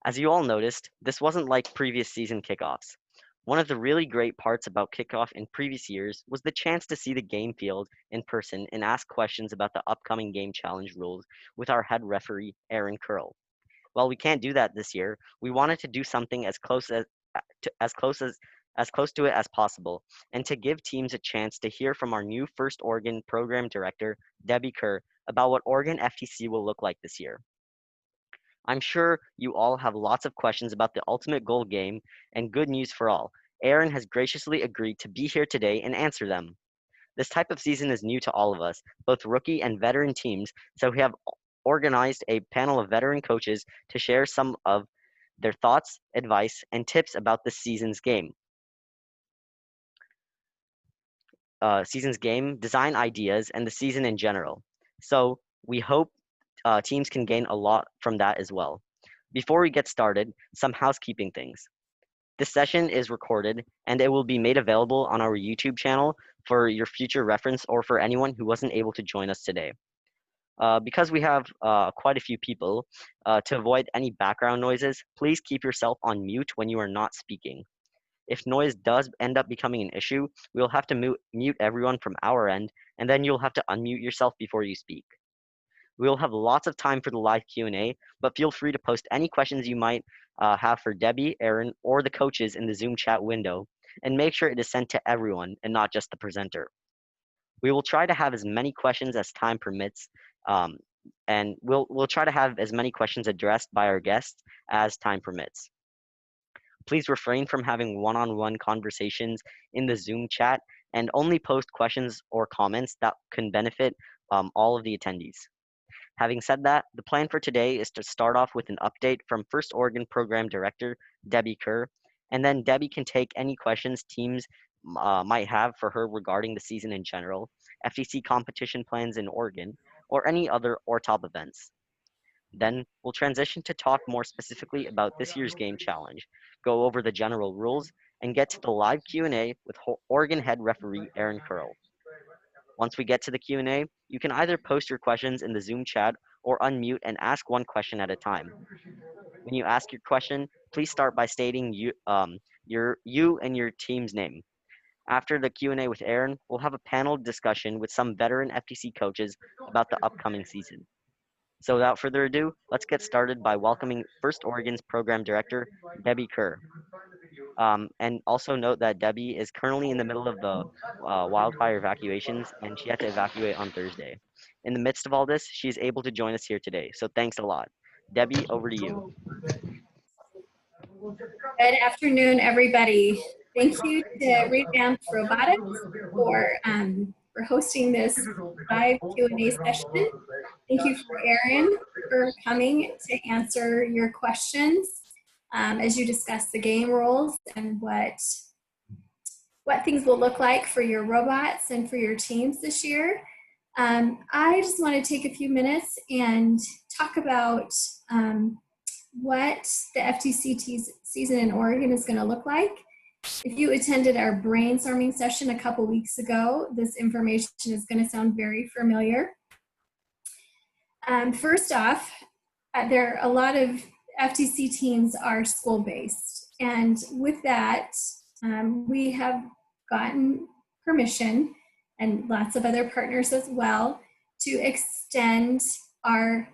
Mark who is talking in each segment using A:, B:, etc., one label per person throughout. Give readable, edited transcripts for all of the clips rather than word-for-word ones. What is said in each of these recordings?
A: As you all noticed, this wasn't like previous season kickoffs. One of the really great parts about kickoff in previous years was the chance to see the game field in person and ask questions about the upcoming game challenge rules with our head referee, Aaryn Curl. While we can't do that this year, we wanted to do something as close to it as possible, and to give teams a chance to hear from our new First Oregon program director, Debbie Kerr, about what Oregon FTC will look like this year. I'm sure you all have lots of questions about the ultimate goal game, and good news for all. Aaryn has graciously agreed to be here today and answer them. This type of season is new to all of us, both rookie and veteran teams, so we have organized a panel of veteran coaches to share some of their thoughts, advice, and tips about this season's game, design ideas, and the season in general. So we hope teams can gain a lot from that as well. Before we get started, some housekeeping things. This session is recorded and it will be made available on our YouTube channel for your future reference or for anyone who wasn't able to join us today. Because we have quite a few people, to avoid any background noises, please keep yourself on mute when you are not speaking. If noise does end up becoming an issue, we'll have to mute everyone from our end, and then you'll have to unmute yourself before you speak. We will have lots of time for the live Q&A, but feel free to post any questions you might have for Debbie, Aaryn, or the coaches in the Zoom chat window, and make sure it is sent to everyone and not just the presenter. We will try to have as many questions as time permits, and we'll try to have as many questions addressed by our guests as time permits. Please refrain from having one-on-one conversations in the Zoom chat and only post questions or comments that can benefit all of the attendees. Having said that, the plan for today is to start off with an update from First Oregon Program Director Debbie Kerr, and then Debbie can take any questions teams might have for her regarding the season in general, FTC competition plans in Oregon, or any other ORTOP events. Then we'll transition to talk more specifically about this year's game challenge, go over the general rules, and get to the live Q&A with Oregon head referee Aaryn Curl. Once we get to the Q&A, you can either post your questions in the Zoom chat or unmute and ask one question at a time. When you ask your question, please start by stating you and your team's name. After the Q&A with Aaryn, we'll have a panel discussion with some veteran FTC coaches about the upcoming season. So without further ado, let's get started by welcoming First Oregon's Program Director, Debbie Kerr. And also note that Debbie is currently in the middle of the wildfire evacuations, and she had to evacuate on Thursday. In the midst of all this, she's able to join us here today, so thanks a lot. Debbie, over to you.
B: Good afternoon, everybody. Thank you to RevAmped Robotics for hosting this live Q&A session. Thank you for Aaryn for coming to answer your questions as you discuss the game rules and what things will look like for your robots and for your teams this year. I just want to take a few minutes and talk about what the FTC season in Oregon is going to look like. If you attended our brainstorming session a couple weeks ago, this information is going to sound very familiar. First off, there are a lot of FTC teams are school-based, and with that, we have gotten permission, and lots of other partners as well, to extend our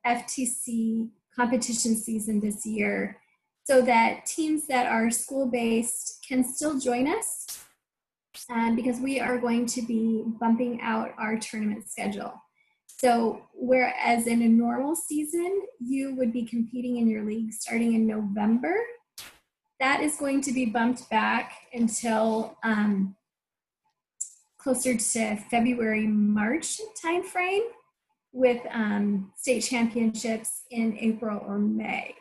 B: FTC competition season this year so that teams that are school-based can still join us because we are going to be bumping out our tournament schedule. So whereas in a normal season, you would be competing in your league starting in November, that is going to be bumped back until closer to February, March timeframe with state championships in April or May.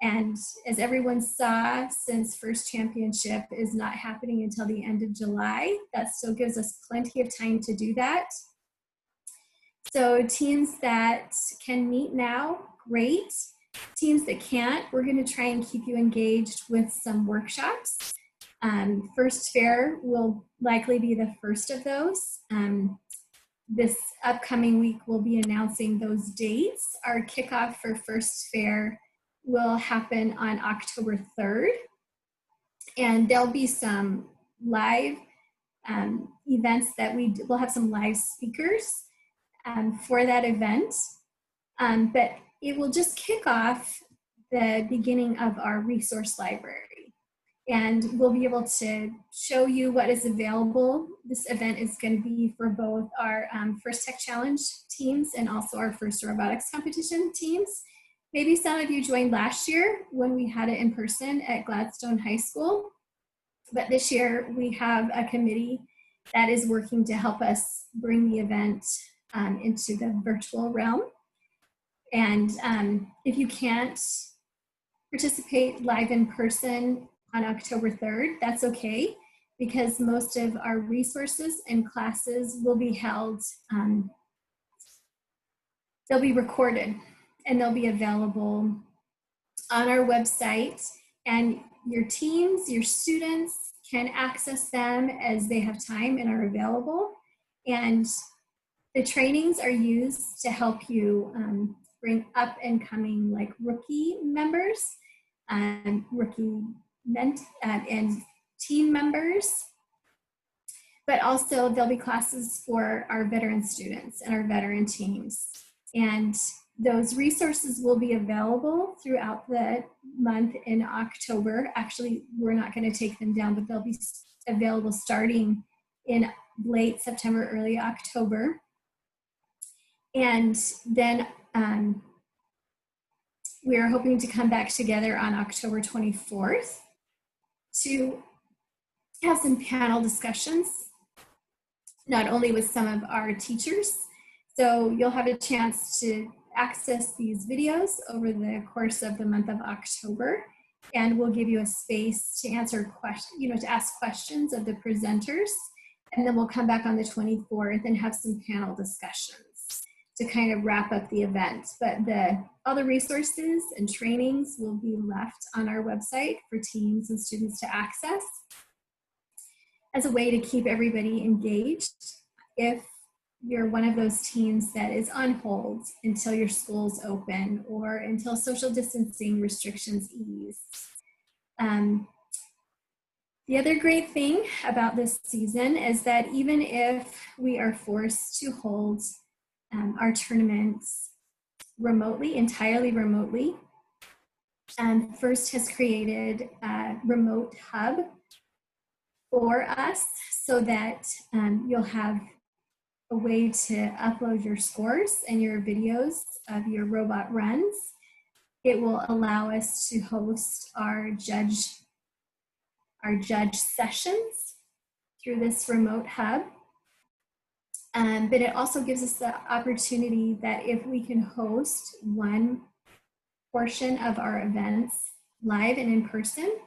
B: And as everyone saw, since first championship is not happening until the end of July, that still gives us plenty of time to do that. So teams that can meet now, great. Teams that can't, we're going to try and keep you engaged with some workshops. First Fair will likely be the first of those. This upcoming week, we'll be announcing those dates. Our kickoff for First Fair will happen on October 3rd. And there'll be some live events that we'll have some live speakers for that event. But it will just kick off the beginning of our resource library. And we'll be able to show you what is available. This event is going to be for both our First Tech Challenge teams and also our First Robotics Competition teams. Maybe some of you joined last year when we had it in person at Gladstone High School. But this year we have a committee that is working to help us bring the event into the virtual realm. And if you can't participate live in person on October 3rd, that's okay, because most of our resources and classes will be held, they'll be recorded and they'll be available on our website, and your teams, your students can access them as they have time and are available. And the trainings are used to help you bring up and coming like rookie members, and team members, but also there'll be classes for our veteran students and our veteran teams. And those resources will be available throughout the month in October. Actually, we're not going to take them down, but they'll be available starting in late September, early October. And then we are hoping to come back together on October 24th to have some panel discussions, not only with some of our teachers. So you'll have a chance to access these videos over the course of the month of October, and we'll give you a space to answer questions, to ask questions of the presenters. And then we'll come back on the 24th and have some panel discussions to kind of wrap up the event. But all the resources and trainings will be left on our website for teams and students to access as a way to keep everybody engaged if you're one of those teams that is on hold until your school's open or until social distancing restrictions ease. The other great thing about this season is that even if we are forced to hold our tournaments remotely, entirely remotely, First has created a remote hub for us so that you'll have a way to upload your scores and your videos of your robot runs. It will allow us to host our judge sessions through this remote hub. But it also gives us the opportunity that if we can host one portion of our events live and in person,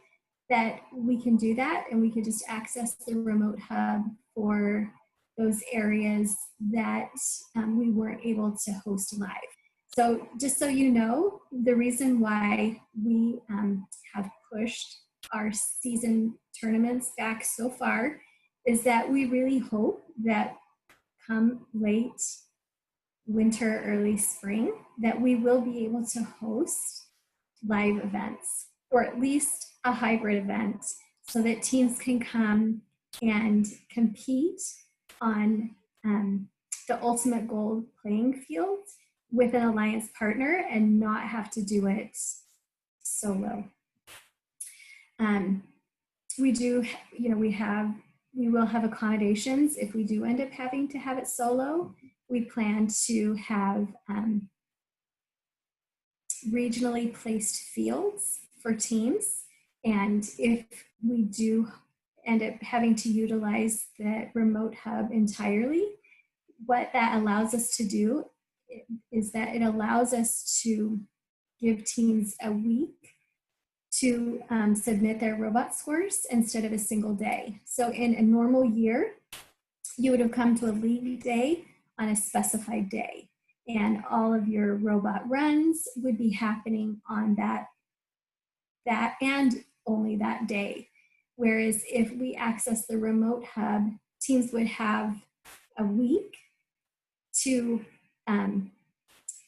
B: that we can do that, and we can just access the remote hub for those areas that we weren't able to host live. So just so you know, the reason why we have pushed our season tournaments back so far is that we really hope that come late winter, early spring, that we will be able to host live events, or at least a hybrid event, so that teams can come and compete on the ultimate goal playing field with an alliance partner and not have to do it solo. We will have accommodations if we do end up having to have it solo. We plan to have regionally placed fields for teams. And if we do end up having to utilize the remote hub entirely, what that allows us to do is that it allows us to give teams a week to submit their robot scores instead of a single day. So in a normal year, you would have come to a league day on a specified day, and all of your robot runs would be happening on that and only that day. Whereas if we access the remote hub, teams would have a week to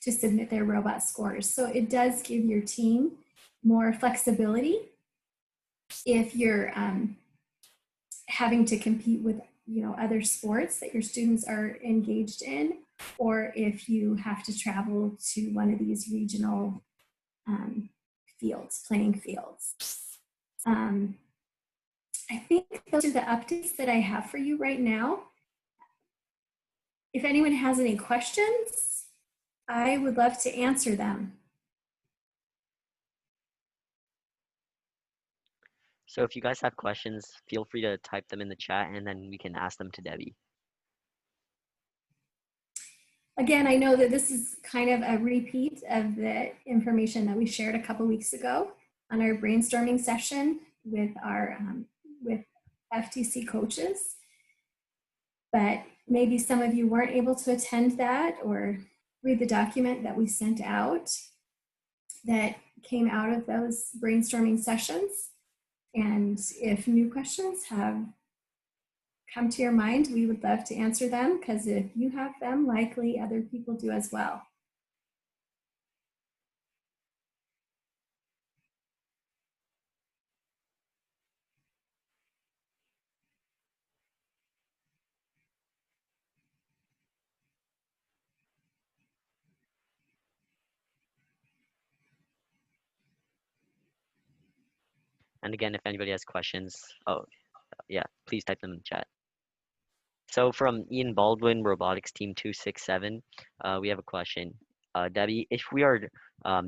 B: submit their robot scores. So it does give your team more flexibility if you're having to compete with other sports that your students are engaged in, or if you have to travel to one of these regional playing fields. I think those are the updates that I have for you right now. If anyone has any questions, I would love to answer them.
A: So if you guys have questions, feel free to type them in the chat and then we can ask them to Debbie.
B: Again, I know that this is kind of a repeat of the information that we shared a couple weeks ago on our brainstorming session with our with FTC coaches. But maybe some of you weren't able to attend that or read the document that we sent out that came out of those brainstorming sessions. And if new questions have come to your mind, we would love to answer them, because if you have them, likely other people do as well.
A: And again, if anybody has questions, yeah, please type them in the chat. So from Ian Baldwin, Robotics Team 267, we have a question. Debbie, if we are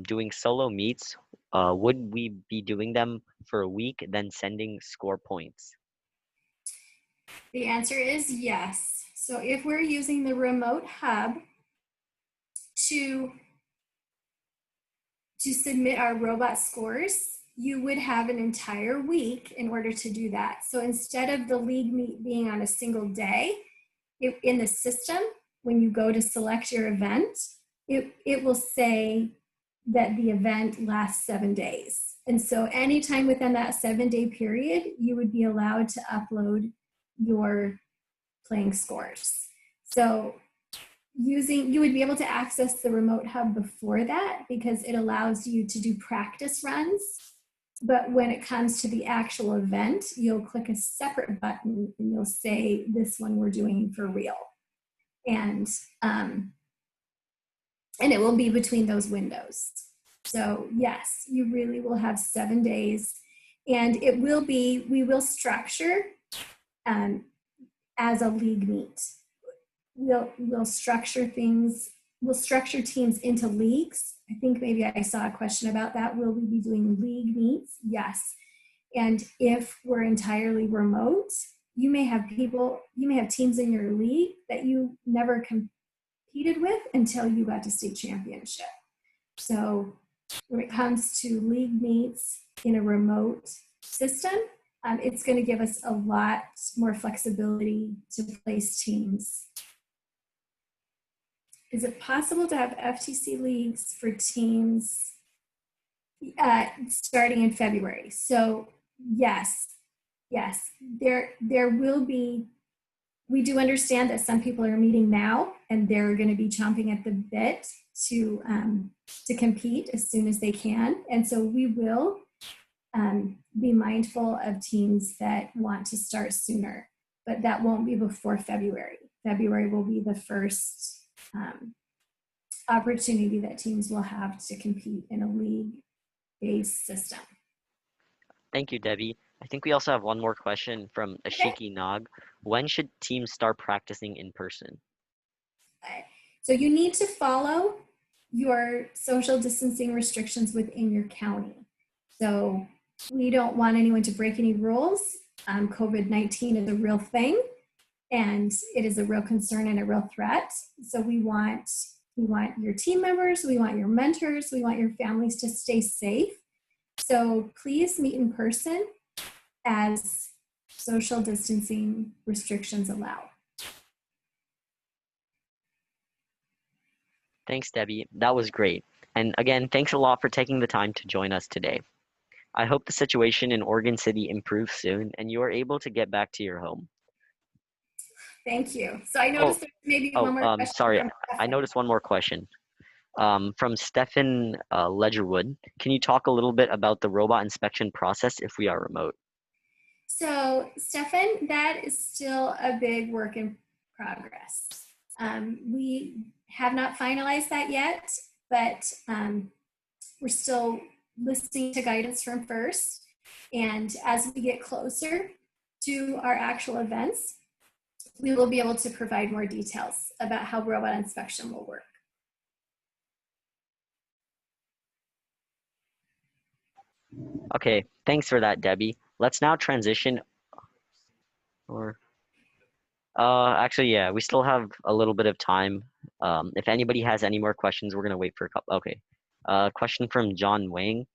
A: doing solo meets, would we be doing them for a week, then sending score points?
B: The answer is yes. So if we're using the remote hub to submit our robot scores, you would have an entire week in order to do that. So instead of the league meet being on a single day, in the system, when you go to select your event, it will say that the event lasts 7 days. And so anytime within that 7-day period, you would be allowed to upload your playing scores. So you would be able to access the remote hub before that, because it allows you to do practice runs. But when it comes to the actual event, you'll click a separate button and you'll say, this one we're doing for real. And it will be between those windows. So yes, you really will have 7 days, and we will structure as a league meet. We'll structure things, we'll structure teams into leagues. I think maybe I saw a question about that. Will we be doing league meets? Yes. And if we're entirely remote, you may have teams in your league that you never competed with until you got to state championship. So when it comes to league meets in a remote system, it's going to give us a lot more flexibility to place teams. Is it possible to have FTC leagues for teams starting in February? So yes, there will be. We do understand that some people are meeting now, and they're going to be chomping at the bit to compete as soon as they can, and so we will be mindful of teams that want to start sooner, but that won't be before February. February will be the first opportunity that teams will have to compete in a league-based system.
A: Thank you, Debbie. I think we also have one more question from Ashiki Nag. When should teams start practicing in person?
B: So you need to follow your social distancing restrictions within your county. So we don't want anyone to break any rules. COVID-19 is a real thing, and it is a real concern and a real threat. So we want your team members, we want your mentors, we want your families to stay safe. So please meet in person as social distancing restrictions allow.
A: Thanks, Debbie. That was great. And again, thanks a lot for taking the time to join us today. I hope the situation in Oregon City improves soon and you are able to get back to your home.
B: Thank you. So I noticed there's maybe one more question.
A: Sorry, I noticed one more question. From Stefan Ledgerwood, can you talk a little bit about the robot inspection process if we are remote?
B: So, Stefan, that is still a big work in progress. We have not finalized that yet, but we're still listening to guidance from FIRST. And as we get closer to our actual events, we will be able to provide more details about how robot inspection will work.
A: Okay, thanks for that, Debbie. Let's now transition, actually, yeah, we still have a little bit of time. If anybody has any more questions, we're gonna wait for a couple. Okay, question from John Wang.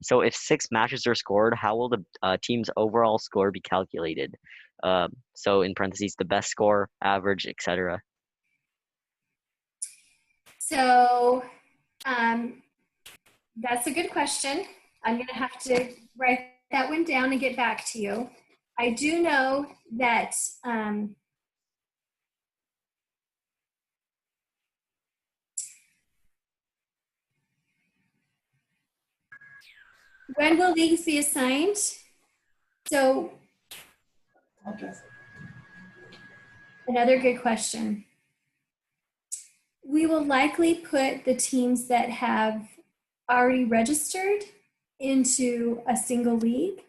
A: So if 6 matches are scored, how will the team's overall score be calculated? So in parentheses, the best score, average, etc.
B: So that's a good question. I'm going to have to write that one down and get back to you. I do know that when will leagues be assigned? So another good question. We will likely put the teams that have already registered into a single league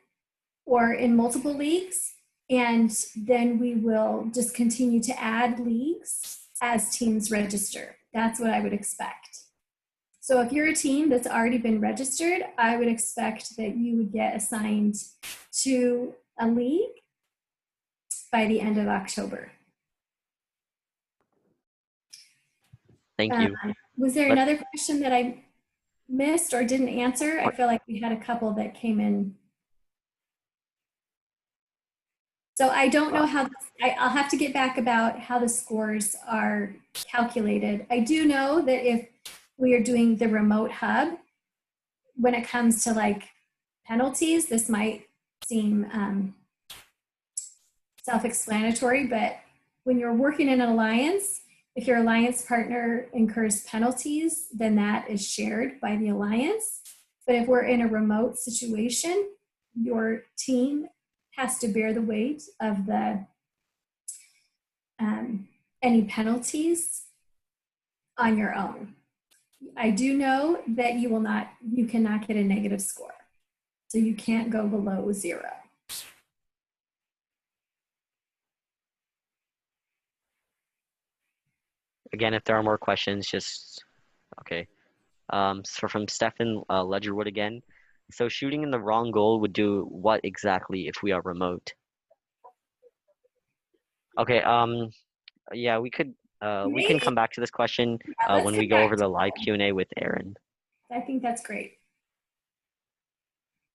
B: or in multiple leagues, and then we will just continue to add leagues as teams register. That's what I would expect. So if you're a team that's already been registered, I would expect that you would get assigned to a league by the end of October.
A: Thank you.
B: Was there another question that I missed or didn't answer? I feel like we had a couple that came in. So I don't know how, I'll have to get back about how the scores are calculated. I do know that if we are doing the remote hub, when it comes to like penalties, this might seem self-explanatory, but when you're working in an alliance, if your alliance partner incurs penalties, then that is shared by the alliance. But if we're in a remote situation, your team has to bear the weight of the any penalties on your own. I do know that you cannot get a negative score. So you can't go below 0.
A: Again, if there are more questions, just, okay. So from Stefan Ledgerwood again. So shooting in the wrong goal would do what exactly if we are remote? Okay, yeah, we can come back to this question when we go over the live Q&A with Aaryn.
B: I think that's great.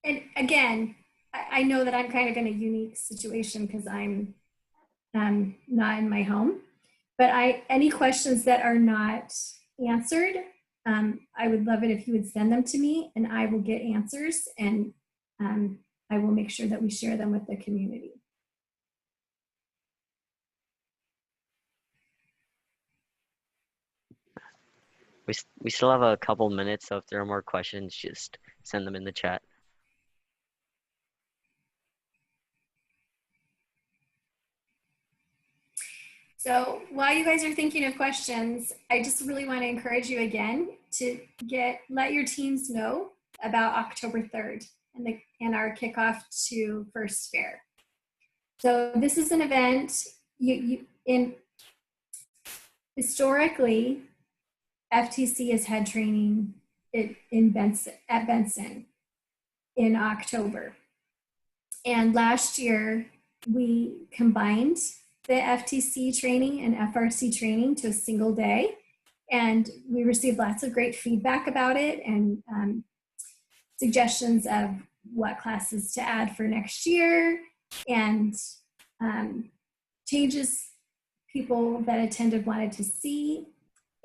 B: And again, I know that I'm kind of in a unique situation because I'm not in my home, but any questions that are not answered, I would love it if you would send them to me and I will get answers, and I will make sure that we share them with the community.
A: We still have a couple minutes, so if there are more questions, just send them in the chat.
B: So while you guys are thinking of questions, I just really want to encourage you again to let your teams know about October 3rd and our kickoff to First Fair. So this is an event historically, FTC has had training at Benson in October. And last year we combined the FTC training and FRC training to a single day. And we received lots of great feedback about it and suggestions of what classes to add for next year and changes people that attended wanted to see.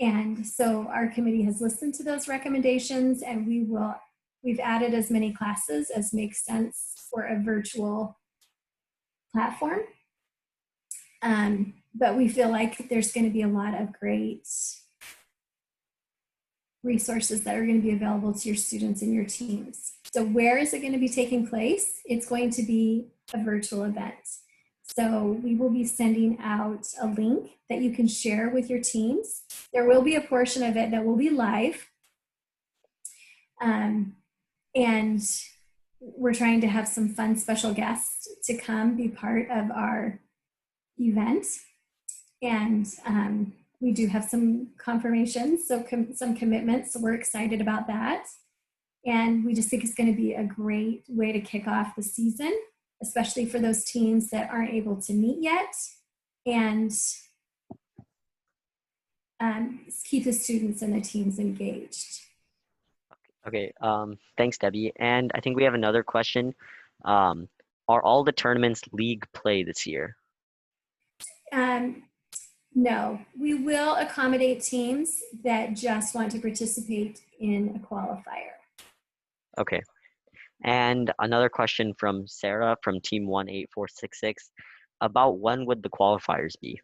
B: And so our committee has listened to those recommendations, and we've added as many classes as makes sense for a virtual platform. But we feel like there's going to be a lot of great resources that are going to be available to your students and your teams. So where is it going to be taking place? It's going to be a virtual event. So we will be sending out a link that you can share with your teams. There will be a portion of it that will be live. And we're trying to have some fun special guests to come be part of our event. And we do have some confirmations, so some commitments, so we're excited about that. And we just think it's going to be a great way to kick off the season, especially for those teams that aren't able to meet yet, and keep the students and the teams engaged.
A: Okay, thanks, Debbie. And I think we have another question. Are all the tournaments league play this year?
B: No, we will accommodate teams that just want to participate in a qualifier.
A: Okay. And another question from Sarah from Team 18466. About when would the qualifiers be?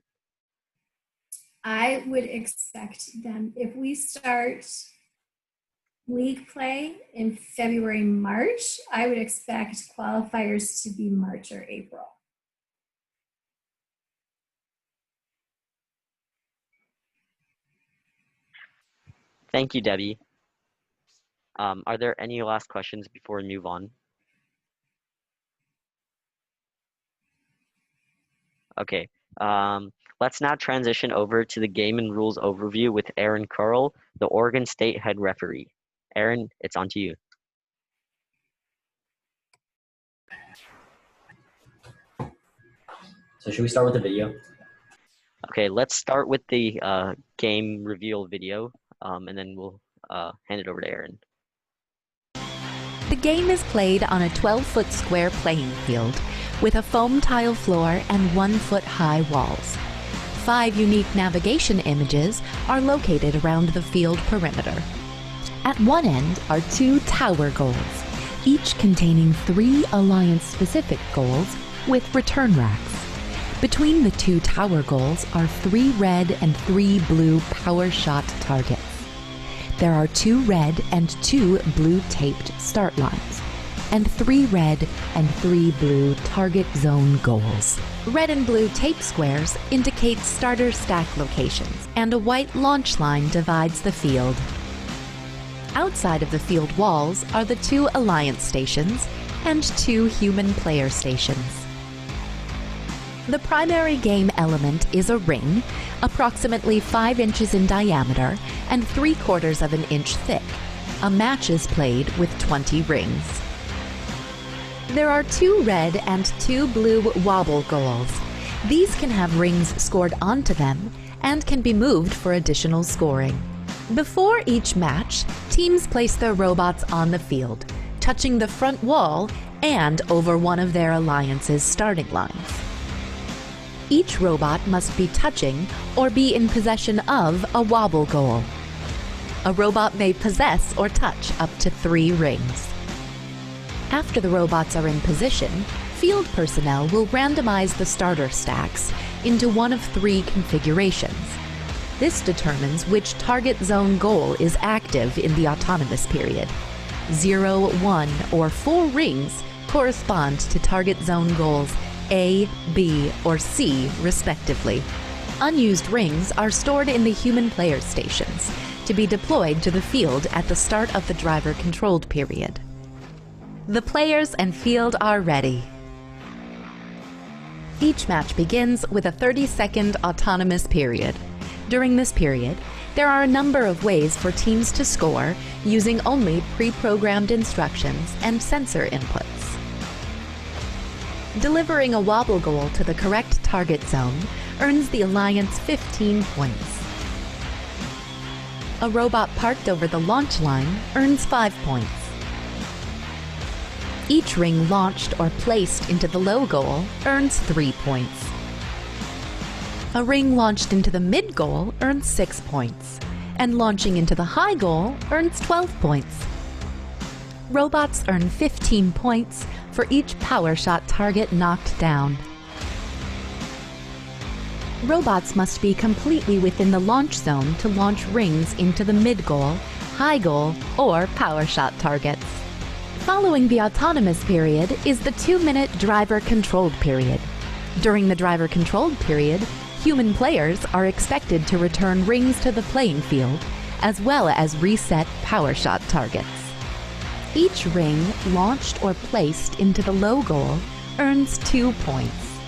B: I would expect them, if we start league play in February, March, I would expect qualifiers to be March or April.
A: Thank you, Debbie. Are there any last questions before we move on? Okay, let's now transition over to the game and rules overview with Aaryn Curl, the Oregon State head referee. Aaryn, it's on to you.
C: So should we start with the video?
A: Okay, let's start with the game reveal video, and then we'll hand it over to Aaryn.
D: The game is played on a 12-foot square playing field with a foam tile floor and 1-foot-high walls. 5 unique navigation images are located around the field perimeter. At one end are 2 tower goals, each containing 3 alliance-specific goals with return racks. Between the 2 tower goals are 3 red and 3 blue power shot targets. There are 2 red and 2 blue taped start lines, and 3 red and 3 blue target zone goals. Red and blue tape squares indicate starter stack locations, and a white launch line divides the field. Outside of the field walls are the 2 alliance stations and 2 human player stations. The primary game element is a ring, approximately 5 inches in diameter and 3/4 of an inch thick. A match is played with 20 rings. There are 2 red and 2 blue wobble goals. These can have rings scored onto them and can be moved for additional scoring. Before each match, teams place their robots on the field, touching the front wall and over one of their alliance's starting lines. Each robot must be touching or be in possession of a wobble goal. A robot may possess or touch up to 3 rings. After the robots are in position, field personnel will randomize the starter stacks into one of 3 configurations. This determines which target zone goal is active in the autonomous period. 0, 1, or 4 rings correspond to target zone goals A, B, or C, respectively. Unused rings are stored in the human player stations to be deployed to the field at the start of the driver-controlled period. The players and field are ready. Each match begins with a 30-second autonomous period. During this period, there are a number of ways for teams to score using only pre-programmed instructions and sensor inputs. Delivering a wobble goal to the correct target zone earns the Alliance 15 points. A robot parked over the launch line earns 5 points. Each ring launched or placed into the low goal earns 3 points. A ring launched into the mid goal earns 6 points, and launching into the high goal earns 12 points. Robots earn 15 points for each power shot target knocked down. Robots must be completely within the launch zone to launch rings into the mid goal, high goal, or power shot targets. Following the autonomous period is the 2-minute driver-controlled period. During the driver-controlled period, human players are expected to return rings to the playing field, as well as reset power shot targets. Each ring launched or placed into the low goal earns 2 points.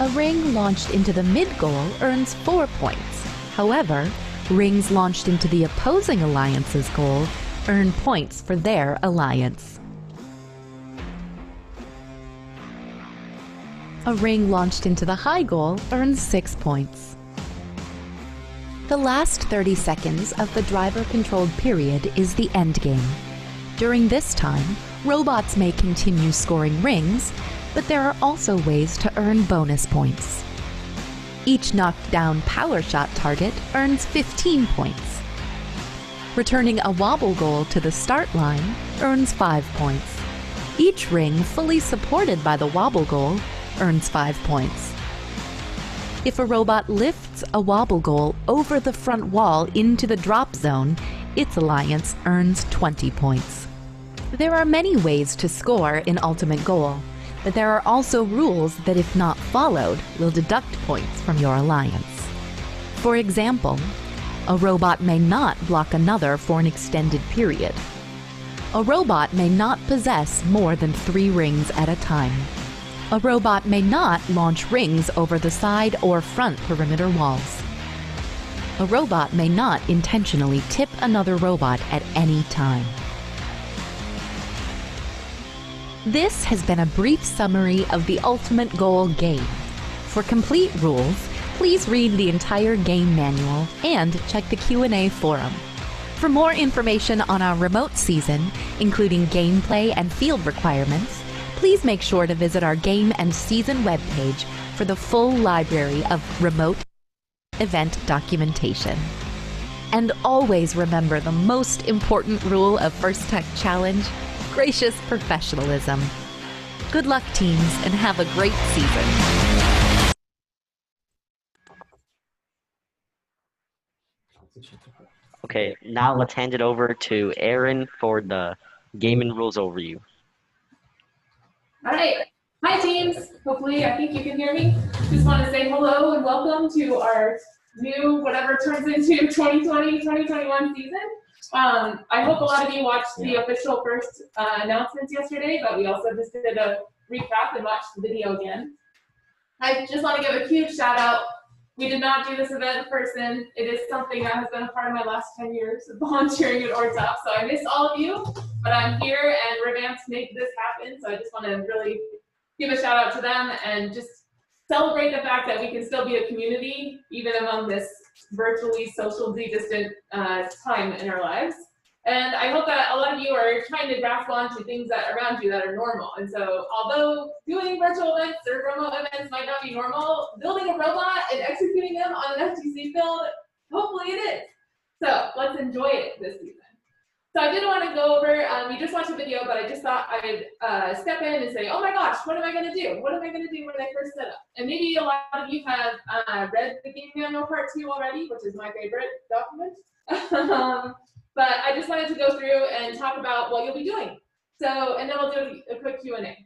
D: A ring launched into the mid-goal earns 4 points. However, rings launched into the opposing alliance's goal earn points for their alliance. A ring launched into the high goal earns 6 points. The last 30 seconds of the driver-controlled period is the endgame. During this time, robots may continue scoring rings, but there are also ways to earn bonus points. Each knocked down power shot target earns 15 points. Returning a wobble goal to the start line earns 5 points. Each ring fully supported by the wobble goal earns 5 points. If a robot lifts a wobble goal over the front wall into the drop zone, its alliance earns 20 points. There are many ways to score in Ultimate Goal, but there are also rules that, if not followed, will deduct points from your alliance. For example, a robot may not block another for an extended period. A robot may not possess more than 3 rings at a time. A robot may not launch rings over the side or front perimeter walls. A robot may not intentionally tip another robot at any time. This has been a brief summary of the Ultimate Goal game. For complete rules, please read the entire game manual and check the Q&A forum. For more information on our remote season, including gameplay and field requirements, please make sure to visit our game and season webpage for the full library of remote event documentation. And always remember the most important rule of First Tech Challenge: gracious professionalism. Good luck, teams, and have a great season.
A: Okay, now let's hand it over to Aaryn for the game and rules overview.
C: All right. Hi, teams. Hopefully, I think you can hear me. Just want to say hello and welcome to our new, whatever turns into 2020-2021 season. I hope a lot of you watched the official first announcements yesterday, but we also just did a recap and watched the video again. I just want to give a huge shout out. We did not do this event in person. It is something that has been a part of my last 10 years of volunteering at ORTOP, so I miss all of you, but I'm here and RevAmped made this happen, so I just want to really give a shout out to them and just celebrate the fact that we can still be a community, even among this virtually socially distant time in our lives. And I hope that a lot of you are trying to grasp onto things that around you that are normal. And so although doing virtual events or remote events might not be normal, building a robot and executing them on an FTC field, hopefully it is. So let's enjoy it this season. So I did want to go over, we just watched a video, but I just thought I'd step in and say, oh my gosh, what am I going to do? What am I going to do when I first set up? And maybe a lot of you have read the game manual part 2 already, which is my favorite document. But I just wanted to go through and talk about what you'll be doing. So, and then we'll do a quick Q&A.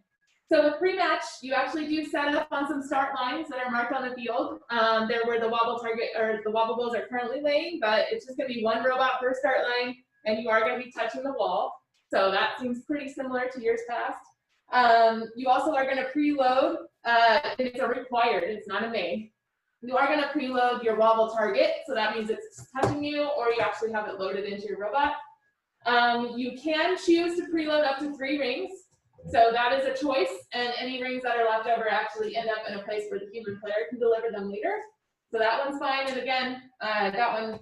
C: So with pre-match, you actually do set up on some start lines that are marked on the field. They're where the wobble target or the wobble goals are currently laying, but it's just going to be 1 robot per start line, and you are going to be touching the wall. So that seems pretty similar to years past. You also are going to preload, and it's a required, it's not a may. You are going to preload your wobble target, so that means it's touching you or you actually have it loaded into your robot. You can choose to preload up to 3 rings, so that is a choice, and any rings that are left over actually end up in a place where the human player can deliver them later. So that one's fine, and again, that one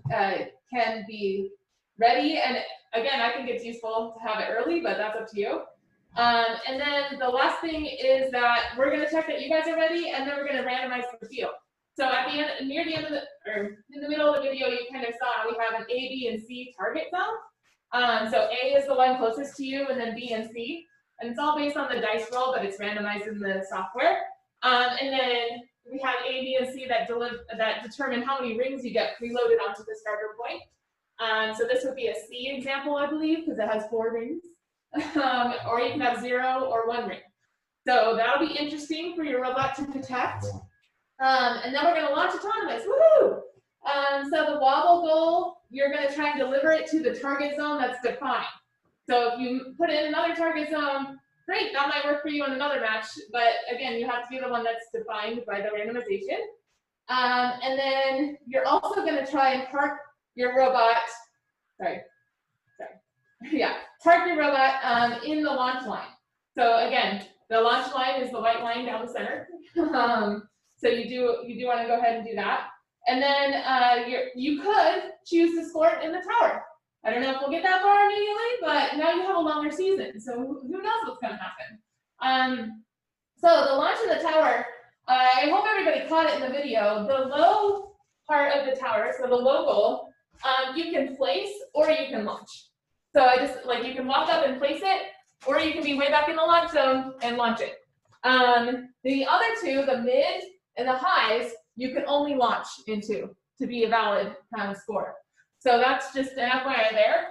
C: can be ready, and again, I think it's useful to have it early, but that's up to you. And then the last thing is that we're going to check that you guys are ready, and then we're going to randomize the field. So at the end, near the end of the, or in the middle of the video, you kind of saw we have an A, B, and C target zone. So A is the one closest to you, and then B and C. And it's all based on the dice roll, but it's randomized in the software. And then we have A, B, and C that determine how many rings you get preloaded onto the starter point. So this would be a C example, I believe, because it has 4 rings. Or you can have 0 or 1 ring. So that'll be interesting for your robot to detect. And then we're going to launch autonomous. Woohoo! So the wobble goal, you're going to try and deliver it to the target zone that's defined. So if you put in another target zone, great, that might work for you in another match. But again, you have to be the one that's defined by the randomization. And then you're also going to try and park your robot, park your robot in the launch line. So again, the launch line is the white line down the center. So you do want to go ahead and do that. And then you could choose to score it in the tower. I don't know if we'll get that far immediately, but now you have a longer season, so who knows what's going to happen. So the launch in the tower, I hope everybody caught it in the video. The low part of the tower, so the low goal, you can place or you can launch. So you can walk up and place it, or you can be way back in the launch zone and launch it. The other two, the mid and the highs, you can only launch into to be a valid kind of score. So that's just an FYI there.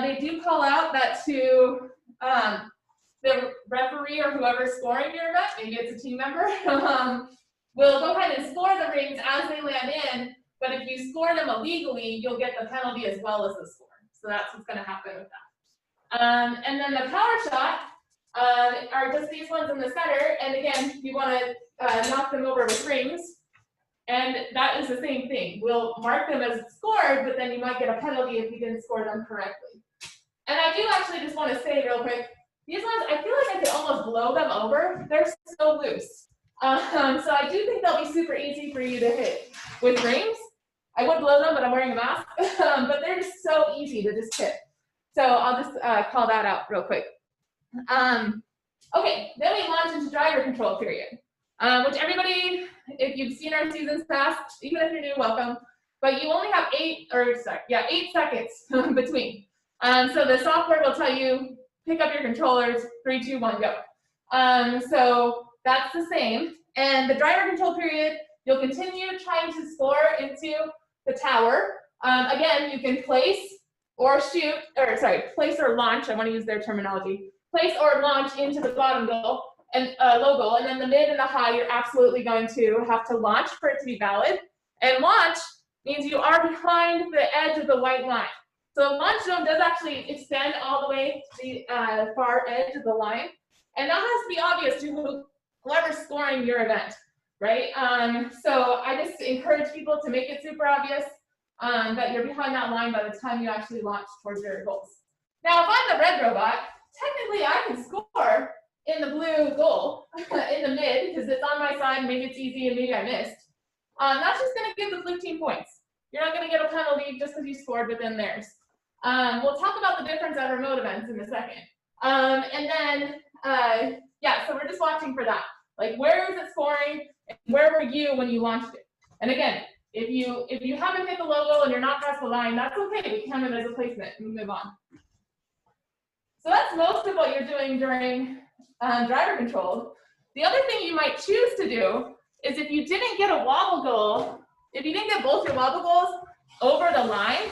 C: They do call out that to the referee or whoever's scoring your event, maybe it's a team member, will go ahead and score the rings as they land in, but if you score them illegally, you'll get the penalty as well as the score. So that's what's going to happen with that. And then the power shot are just these ones in the center, and again, you want to knock them over with rings. And that is the same thing. We'll mark them as scored, but then you might get a penalty if you didn't score them correctly. And I do actually just want to say real quick, these ones, I feel like I could almost blow them over. They're so loose. So I do think they'll be super easy for you to hit with rings. I would blow them, but I'm wearing a mask. But they're just so easy to just hit. So I'll just call that out real quick. Okay, then we launch into driver control period. Which everybody, if you've seen our seasons past, even if you're new, welcome. But you only have 8 seconds between. So the software will tell you, pick up your controllers, 3, 2, 1, go. So that's the same. And the driver control period, you'll continue trying to score into the tower. Again, you can place or place or launch. I want to use their terminology. Place or launch into the bottom goal. And low goal, and then the mid and the high, you're absolutely going to have to launch for it to be valid. And launch means you are behind the edge of the white line. So the launch zone does actually extend all the way to the far edge of the line. And that has to be obvious to whoever's scoring your event, right? So I just encourage people to make it super obvious that you're behind that line by the time you actually launch towards your goals. Now, if I'm the red robot, technically I can score in the blue goal, in the mid, because it's on my side, maybe it's easy and maybe I missed. That's just going to give the blue team points. You're not going to get a penalty just because you scored within theirs. We'll talk about the difference at remote events in a second. And then, so we're just watching for that. Like, where is it scoring? And where were you when you launched it? And again, if you haven't hit the logo and you're not past the line, that's okay. We count it as a placement and move on. So that's most of what you're doing during driver control. The other thing you might choose to do is if you didn't get a wobble goal, if you didn't get both your wobble goals over the line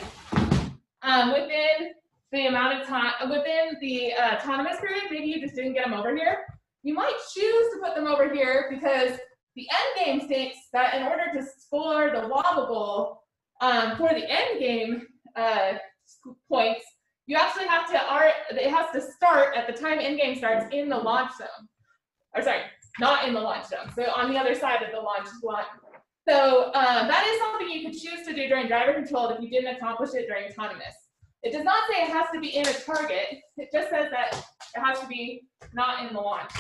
C: within the amount of time, within the autonomous period, maybe you just didn't get them over here, you might choose to put them over here because the end game states that in order to score the wobble goal for the end game points, you actually have to, it has to start at the time endgame starts in the launch zone. Or sorry, not in the launch zone, so on the other side of the launch line. So that is something you could choose to do during driver control if you didn't accomplish it during autonomous. It does not say it has to be in a target, it just says that it has to be not in the launch.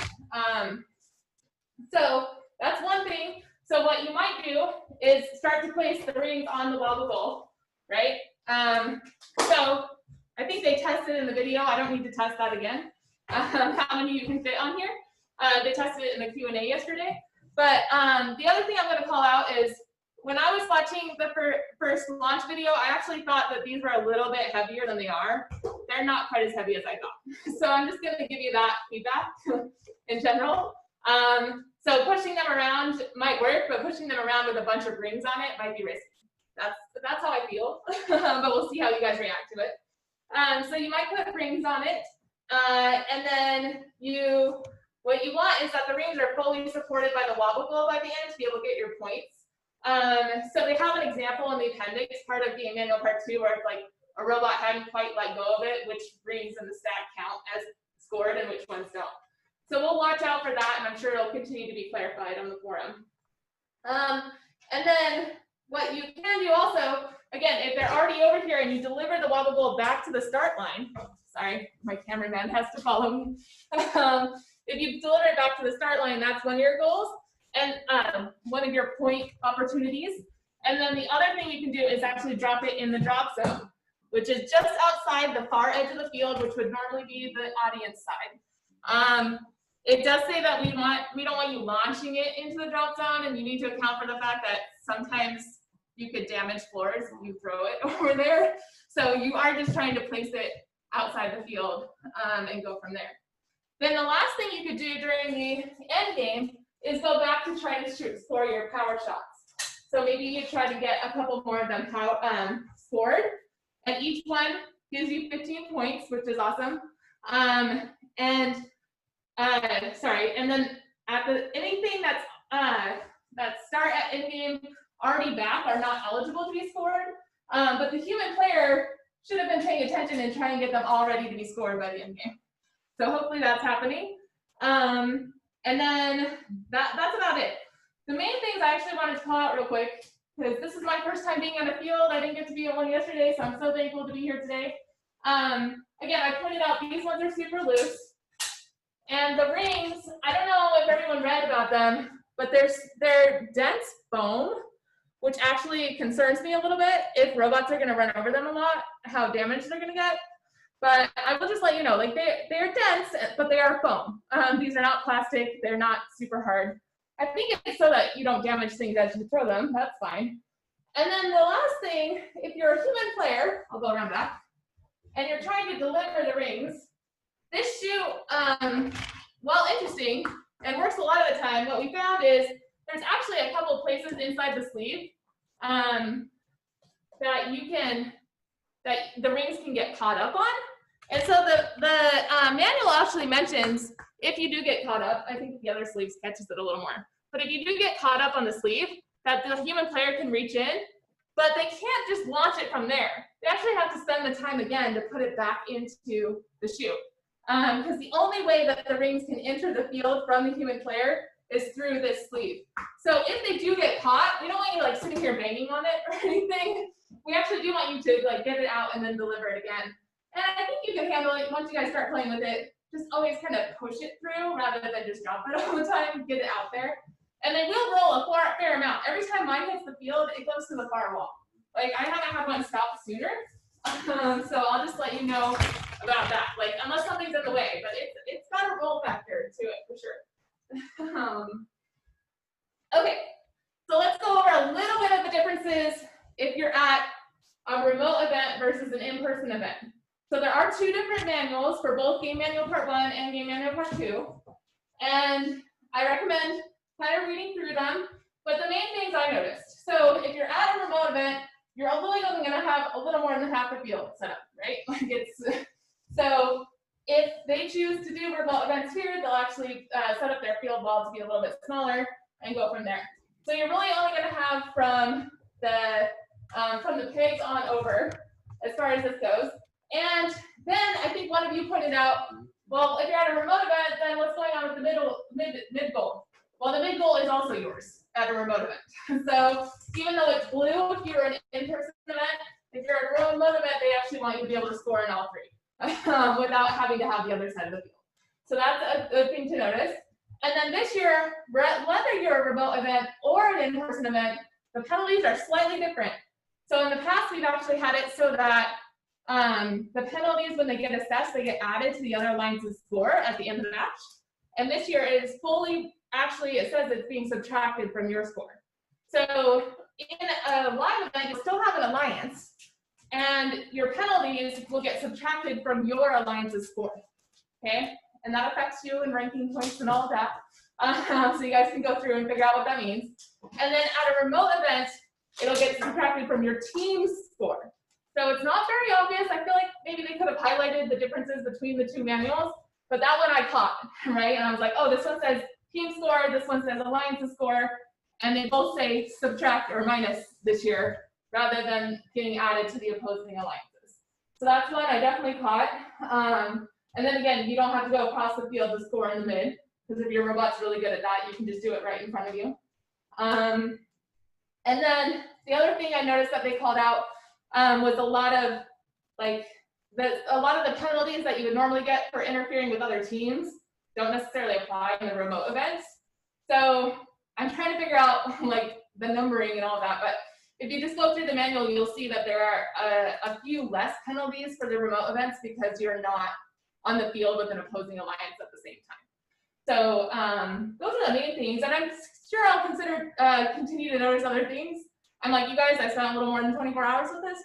C: So that's one thing. So what you might do is start to place the rings on the wobble goal, right? So I think they tested in the video. I don't need to test that again. How many you can fit on here? They tested it in the Q&A yesterday. But the other thing I'm going to call out is when I was watching the first launch video, I actually thought that these were a little bit heavier than they are. They're not quite as heavy as I thought. So I'm just going to give you that feedback in general. So pushing them around might work, but pushing them around with a bunch of rings on it might be risky. That's how I feel, but we'll see how you guys react to it. So you might put rings on it, and then what you want is that the rings are fully supported by the wobble goal by the end to be able to get your points. So they have an example in the appendix, part of game manual part 2, where if like a robot hadn't quite let go of it, which rings in the stack count as scored and which ones don't. So we'll watch out for that, and I'm sure it'll continue to be clarified on the forum. And then what you can do also, again, if they're already over here and you deliver the wobble goal back to the start line, sorry, my cameraman has to follow me. If you deliver it back to the start line, that's one of your goals and one of your point opportunities. And then the other thing you can do is actually drop it in the drop zone, which is just outside the far edge of the field, which would normally be the audience side. It does say that we don't want you launching it into the drop zone, and you need to account for the fact that sometimes you could damage floors if you throw it over there. So you are just trying to place it outside the field and go from there. Then the last thing you could do during the end game is go back to try to score your power shots. So maybe you try to get a couple more of them scored, and each one gives you 15 points, which is awesome. And then anything that start at endgame already back are not eligible to be scored, but the human player should have been paying attention and trying to get them all ready to be scored by the endgame. So hopefully that's happening. And then that's about it. The main things I actually wanted to call out real quick, because this is my first time being on a field. I didn't get to be at one yesterday, so I'm so thankful to be here today. Again, I pointed out these ones are super loose. And the rings, I don't know if everyone read about them, but they're dense foam, which actually concerns me a little bit if robots are going to run over them a lot, how damaged they're going to get. But I will just let you know, like they're dense, but they are foam. These are not plastic. They're not super hard. I think it's so that you don't damage things as you throw them. That's fine. And then the last thing, if you're a human player, I'll go around back, and you're trying to deliver the rings, this shoe, while interesting and works a lot of the time, what we found is there's actually a couple places inside the sleeve that the rings can get caught up on. And so the manual actually mentions if you do get caught up, I think the other sleeve catches it a little more, but if you do get caught up on the sleeve, that the human player can reach in, but they can't just launch it from there. They actually have to spend the time again to put it back into the shoe. Because the only way that the rings can enter the field from the human player is through this sleeve. So if they do get caught, we don't want you like sitting here banging on it or anything. We actually do want you to like get it out and then deliver it again. And I think you can handle it once you guys start playing with it. Just always kind of push it through rather than just drop it all the time, get it out there. And they will roll a fair amount. Every time mine hits the field, it goes to the far wall. Like I haven't had one stop sooner. So I'll just let you know about that. Like unless something's in the way, but it's got a roll factor to it for sure. Okay, so let's go over a little bit of the differences if you're at a remote event versus an in-person event. So there are two different manuals for both Game Manual Part 1 and Game Manual Part 2. And I recommend kind of reading through them, but the main things I noticed. So if you're at a remote event, you're only going to have a little more than half the field set up, right? Like so if they choose to do remote events here, they'll actually set up their field wall to be a little bit smaller and go from there. So you're really only going to have from the pegs on over as far as this goes. And then I think one of you pointed out, well, if you're at a remote event, then what's going on with the mid goal? Well, the mid goal is also yours at a remote event. So even though it's blue, if you're an in-person event, if you're at a remote event, they actually want you to be able to score in all three without having to have the other side of the field. So that's a good thing to notice. And then this year, whether you're a remote event or an in-person event, the penalties are slightly different. So in the past, we've actually had it so that the penalties, when they get assessed, they get added to the other lines of score at the end of the match. And this year it is fully, actually it says it's being subtracted from your score. So in a live event, you'll still have an alliance, and your penalties will get subtracted from your alliance's score, okay? And that affects you in ranking points and all of that. So you guys can go through and figure out what that means. And then at a remote event, it'll get subtracted from your team's score. So it's not very obvious. I feel like maybe they could have highlighted the differences between the two manuals, but that one I caught, right? And I was like, oh, this one says team score, this one says alliance's score, and they both say subtract or minus this year rather than getting added to the opposing alliances. So that's one I definitely caught. And then again, you don't have to go across the field to score in the mid, because if your robot's really good at that, you can just do it right in front of you. And then the other thing I noticed that they called out was a lot of the penalties that you would normally get for interfering with other teams don't necessarily apply in the remote events. So I'm trying to figure out like the numbering and all that, but if you just go through the manual, you'll see that there are a few less penalties for the remote events because you're not on the field with an opposing alliance at the same time. So those are the main things, and I'm sure I'll continue to notice other things. I'm like you guys, I spent a little more than 24 hours with this,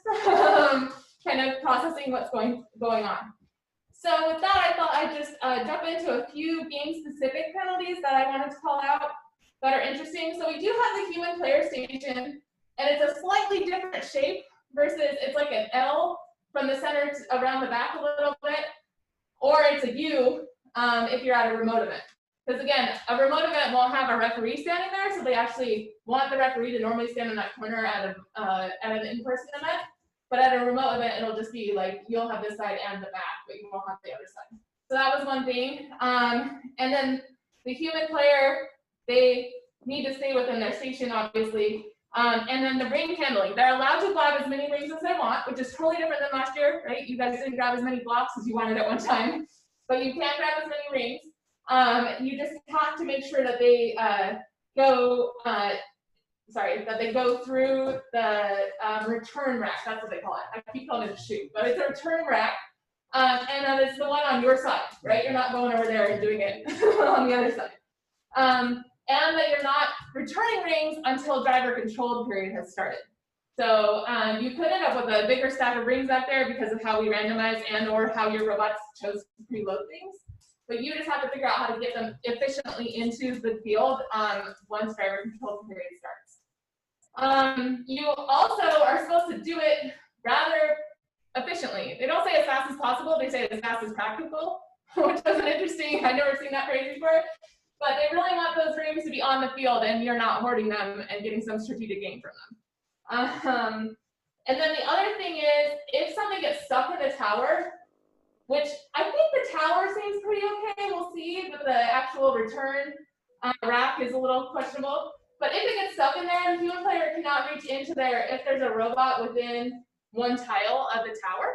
C: kind of processing what's going on. So with that, I thought I'd just jump into a few game-specific penalties that I wanted to call out that are interesting. So we do have the human player station, and it's a slightly different shape versus it's like an L from the center to around the back a little bit, or it's a U if you're at a remote event. Because again, a remote event won't have a referee standing there, so they actually want the referee to normally stand in that corner at an in-person event. But at a remote event, it'll just be like you'll have this side and the back, but you won't have the other side. So that was one thing. And then the human player, they need to stay within their station, obviously. And then the ring handling, they're allowed to grab as many rings as they want, which is totally different than last year, right? You guys didn't grab as many blocks as you wanted at one time, but you can grab as many rings. You just have to make sure that they go through the return rack. That's what they call it. I keep calling it a chute, but it's a return rack. And then it's the one on your side, right? You're not going over there and doing it on the other side. And that you're not returning rings until driver controlled period has started. So you could end up with a bigger stack of rings out there because of how we randomize and or how your robots chose to preload things. But you just have to figure out how to get them efficiently into the field once driver controlled period starts. You also are supposed to do it rather efficiently. They don't say as fast as possible, they say as fast as practical, which is interesting. I've never seen that phrase before. But they really want those rings to be on the field and you're not hoarding them and getting some strategic gain from them. And then the other thing is, if something gets stuck in the tower, which I think the tower seems pretty okay, we'll see, but the actual return rack is a little questionable. But if it gets stuck in there, the human player cannot reach into there if there's a robot within one tile of the tower.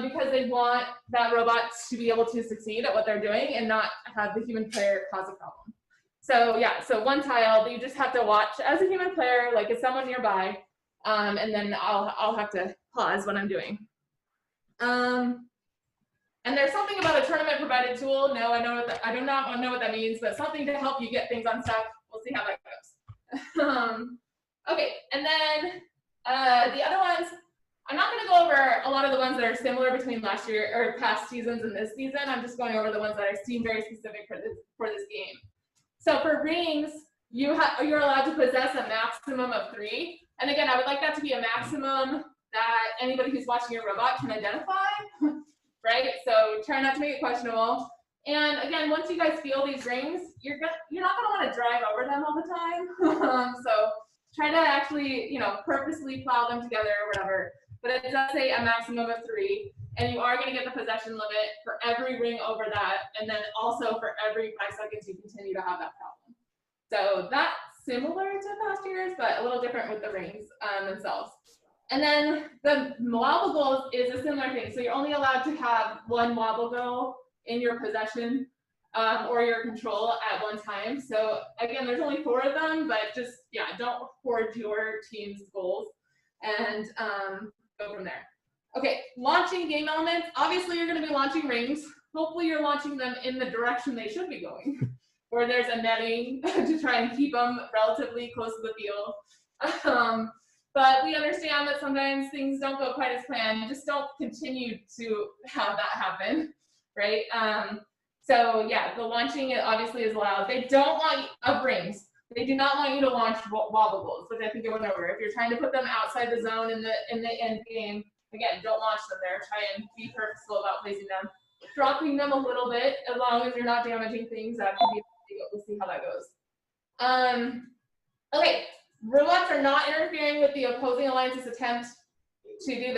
C: Because they want that robot to be able to succeed at what they're doing and not have the human player cause a problem. So yeah, so one tile, you just have to watch as a human player, like is someone nearby, and then I'll have to pause what I'm doing. And there's something about a tournament provided tool. No, I do not know what that means, but something to help you get things unstuck. We'll see how that goes. Okay, and then the other ones, I'm not going to go over a lot of the ones that are similar between last year or past seasons and this season. I'm just going over the ones that I seem very specific for this game. So for rings, you're allowed to possess a maximum of 3. And again, I would like that to be a maximum that anybody who's watching your robot can identify, right? So try not to make it questionable. And again, once you guys feel these rings, you're not going to want to drive over them all the time. So try to actually, purposely plow them together or whatever. But it does say a maximum of 3, and you are going to get the possession limit for every ring over that, and then also for every 5 seconds you continue to have that problem. So that's similar to past years, but a little different with the rings themselves. And then the wobble goals is a similar thing. So you're only allowed to have 1 wobble goal in your possession or your control at one time. So again, there's only 4 of them, but just, don't hoard your team's goals. And go from there. Okay, launching game elements. Obviously, you're going to be launching rings. Hopefully, you're launching them in the direction they should be going, where there's a netting to try and keep them relatively close to the field. But we understand that sometimes things don't go quite as planned. Just don't continue to have that happen, right? So yeah, the launching obviously is allowed. They don't want rings. They do not want you to launch wobble goals, which I think I went over. If you're trying to put them outside the zone in the end game, again, don't launch them there. Try and be purposeful about placing them. Dropping them a little bit, as long as you're not damaging things, that could be. We'll see how that goes. Okay, robots are not interfering with the opposing alliance's attempt to do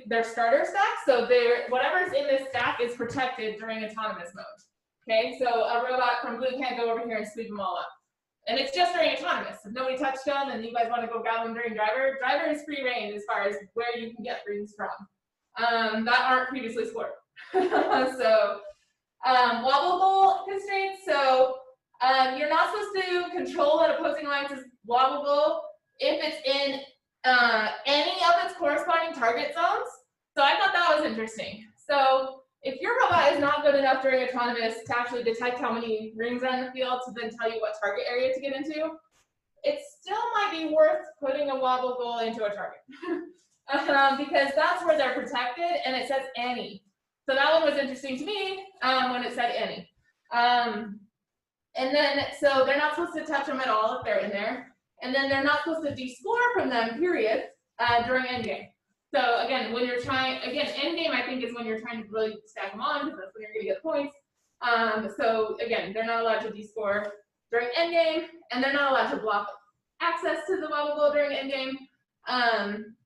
C: their starter stack. So whatever's in this stack is protected during autonomous mode. Okay, so a robot from blue can't go over here and sweep them all up. And it's just during autonomous. If nobody touched them and you guys want to go grab them during driver is free reign as far as where you can get rings from that aren't previously scored. So wobble goal constraints. So you're not supposed to control an opposing alliance's wobble goal if it's in any of its corresponding target zones. So I thought that was interesting. So if your robot is not good enough during autonomous to actually detect how many rings are in the field to then tell you what target area to get into, it still might be worth putting a wobble goal into a target. Because that's where they're protected, and it says any. So that one was interesting to me when it said any. And then, so they're not supposed to touch them at all if they're in there. And then they're not supposed to de-score from them, period, during endgame. So again, when you're trying, endgame I think is when you're trying to really stack them on, because that's when you're going to get points. So again, they're not allowed to de-score during endgame, and they're not allowed to block access to the wobble goal during endgame.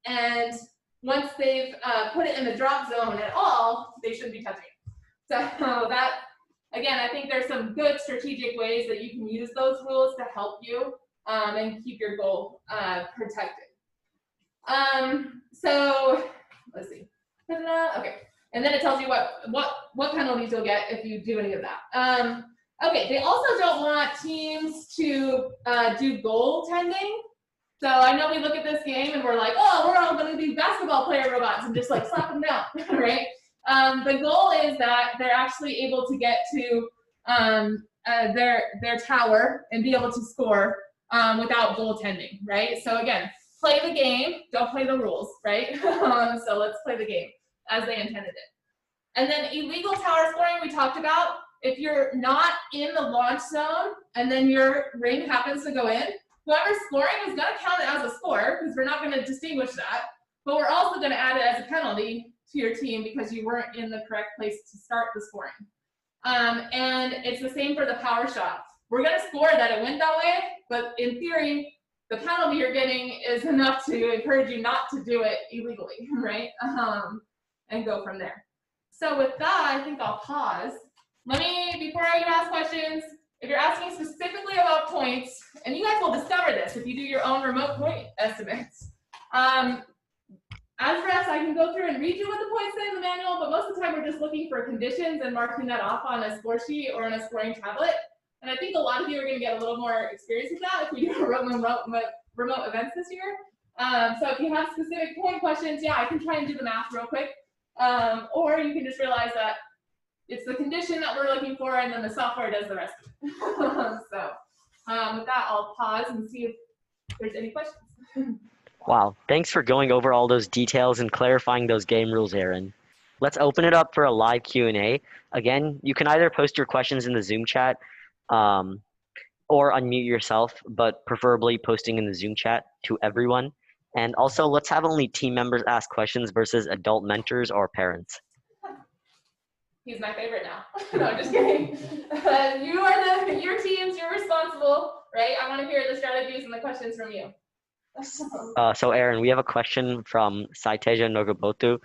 C: And once they've put it in the drop zone at all, they shouldn't be touching it. So that, again, I think there's some good strategic ways that you can use those rules to help you and keep your goal protected. So let's see. Okay, and then it tells you what penalties you'll get if you do any of that. Okay, they also don't want teams to do goaltending. So I know we look at this game and we're like, oh, we're all going to be basketball player robots and just like slap them down, right? The goal is that they're actually able to get to their tower and be able to score without goaltending, right? So again, play the game, don't play the rules, right? So let's play the game as they intended it. And then illegal tower scoring we talked about. If you're not in the launch zone and then your ring happens to go in, whoever's scoring is going to count it as a score because we're not going to distinguish that, but we're also going to add it as a penalty to your team because you weren't in the correct place to start the scoring. And it's the same for the power shot. We're going to score that it went that way, but in theory, the penalty you're getting is enough to encourage you not to do it illegally, right? And go from there. So with that, I think I'll pause. Before I ask questions, if you're asking specifically about points, and you guys will discover this if you do your own remote point estimates. As refs, I can go through and read you what the points say in the manual, but most of the time we're just looking for conditions and marking that off on a score sheet or on a scoring tablet. And I think a lot of you are going to get a little more experience with that if we do remote events this year. So if you have specific point questions, yeah, I can try and do the math real quick. Or you can just realize that it's the condition that we're looking for, and then the software does the rest of it. So with that, I'll pause and see if there's any questions.
A: Wow, thanks for going over all those details and clarifying those game rules, Aaryn. Let's open it up for a live Q&A. Again, you can either post your questions in the Zoom chat or unmute yourself, but preferably posting in the Zoom chat to everyone. And also, let's have only team members ask questions versus adult mentors or parents.
C: He's my favorite now. No, I'm just kidding. You are your teams, you're responsible, right? I want to hear the strategies and the questions from you.
A: So Aaryn, we have a question from Saiteja Nogobotu.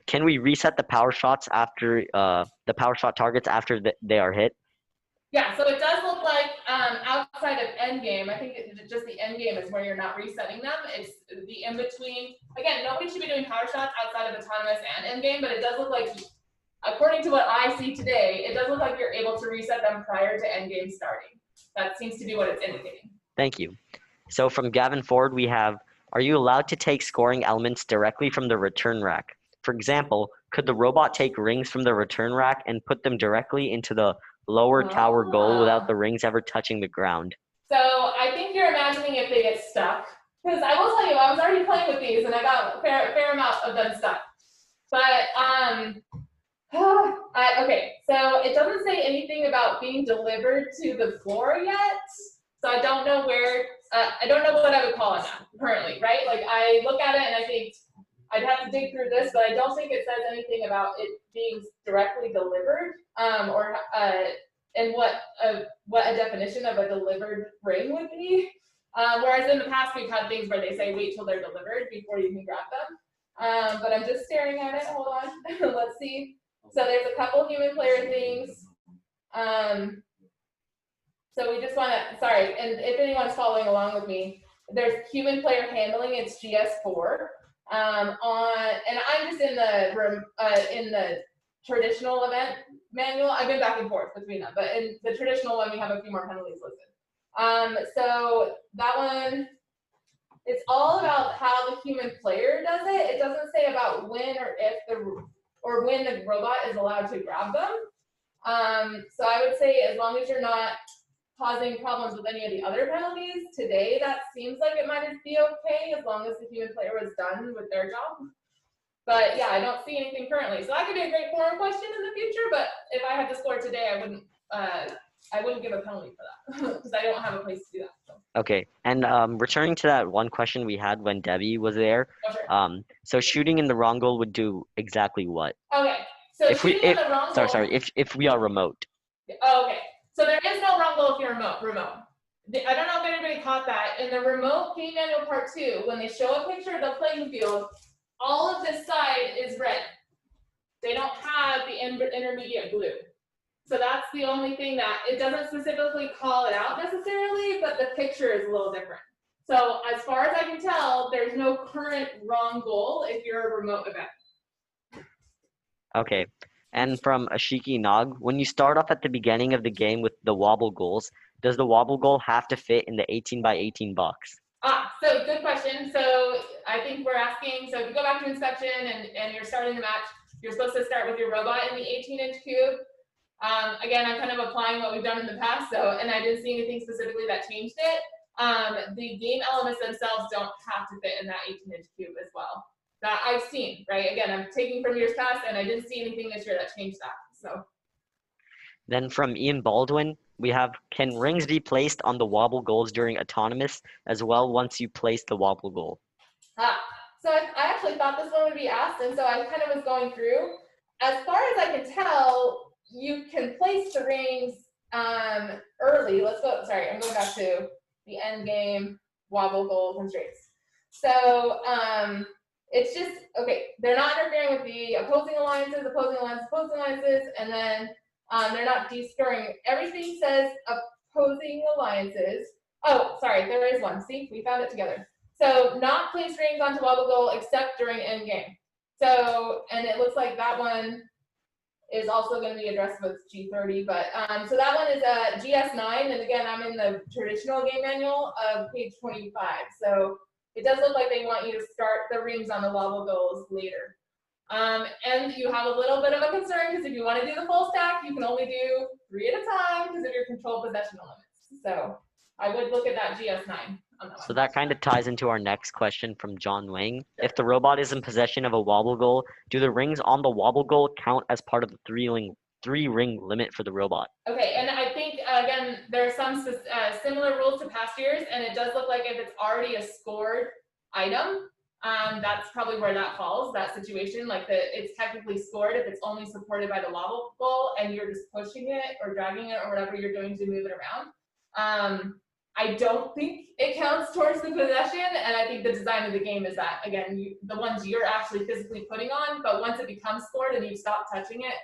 A: Can we reset the power shots after the power shot targets after they are hit?
C: Yeah, so it does look like outside of endgame, I think just the endgame is where you're not resetting them. It's the in-between. Again, nobody should be doing power shots outside of autonomous and endgame, but it does look like, according to what I see today, it does look like you're able to reset them prior to endgame starting. That seems to be what it's indicating.
A: Thank you. So from Gavin Ford, we have, are you allowed to take scoring elements directly from the return rack? For example, could the robot take rings from the return rack and put them directly into the lower tower goal without the rings ever touching the ground?
C: So I think you're imagining if they get stuck. Because I will tell you, I was already playing with these and I got a fair amount of them stuck. But, okay, so it doesn't say anything about being delivered to the floor yet. So I don't know where, I don't know what I would call it now, currently, right? Like, I look at it and I think, I'd have to dig through this, but I don't think it says anything about it being directly delivered, and what a definition of a delivered ring would be. Whereas in the past, we've had things where they say, wait till they're delivered before you can grab them. But I'm just staring at it, hold on, let's see. So there's a couple human player things. So we just want to, sorry, and if anyone's following along with me, there's human player handling, it's GS4. And I'm just in the traditional event manual. I've been back and forth between them, but in the traditional one, we have a few more penalties listed. So that one, it's all about how the human player does it. It doesn't say about when or if when the robot is allowed to grab them. So I would say as long as you're not causing problems with any of the other penalties, today that seems like it might be okay as long as the human player was done with their job. But yeah, I don't see anything currently. So that could be a great forum question in the future, but if I had to score today, I wouldn't give a penalty for that because I don't have a place to do that. So.
A: Okay, and returning to that one question we had when Debbie was there,
C: Oh, sure.
A: so shooting in the wrong goal would do exactly what?
C: Okay, so if in the wrong goal.
A: Sorry, if we are remote.
C: Okay, so there is no wrong goal if you're remote. I don't know if anybody caught that. In the remote game manual part 2, when they show a picture of the playing field, all of this side is red. They don't have the intermediate blue. So that's the only thing that, it doesn't specifically call it out necessarily, but the picture is a little different. So as far as I can tell, there's no current wrong goal if you're a remote event.
A: Okay, and from Ashiki Nog, when you start off at the beginning of the game with the wobble goals, does the wobble goal have to fit in the 18 by 18 box?
C: So good question. So I think we're asking, so if you go back to inspection and you're starting the match, you're supposed to start with your robot in the 18-inch cube. Again, I'm kind of applying what we've done in the past, and I didn't see anything specifically that changed it. The game elements themselves don't have to fit in that 18-inch cube as well. That I've seen, right? Again, I'm taking from years past, and I didn't see anything this year that changed that. So.
A: Then from Ian Baldwin, we have, can rings be placed on the wobble goals during autonomous as well once you place the wobble goal?
C: So I actually thought this one would be asked, and so I kind of was going through. As far as I can tell, you can place the rings early. Let's go, sorry, I'm going back to the Endgame wobble goal constraints. So it's just, okay, they're not interfering with the opposing alliances, and then they're not destroying. Everything says opposing alliances. Oh, sorry, there is one. See, we found it together. So not place rings onto wobble goal except during endgame. So, and it looks like that one is also going to be addressed with G30, but so that one is a GS9, and again, I'm in the traditional game manual of page 25. So it does look like they want you to start the rings on the wobble goals later. And you have a little bit of a concern because if you want to do the full stack, you can only do 3 at a time because of your control possession limits. So I would look at that GS9 on that one.
A: So that kind of ties into our next question from John Wang. If the robot is in possession of a wobble goal, do the rings on the wobble goal count as part of the three ring limit for the robot?
C: Okay, and I think, again, there are some similar rules to past years, and it does look like if it's already a scored item, that's probably where that falls, that situation, like it's technically scored if it's only supported by the wobble goal and you're just pushing it or dragging it or whatever you're doing to move it around. I don't think it counts towards the possession, and I think the design of the game is that, again, the ones you're actually physically putting on, but once it becomes scored and you stop touching it,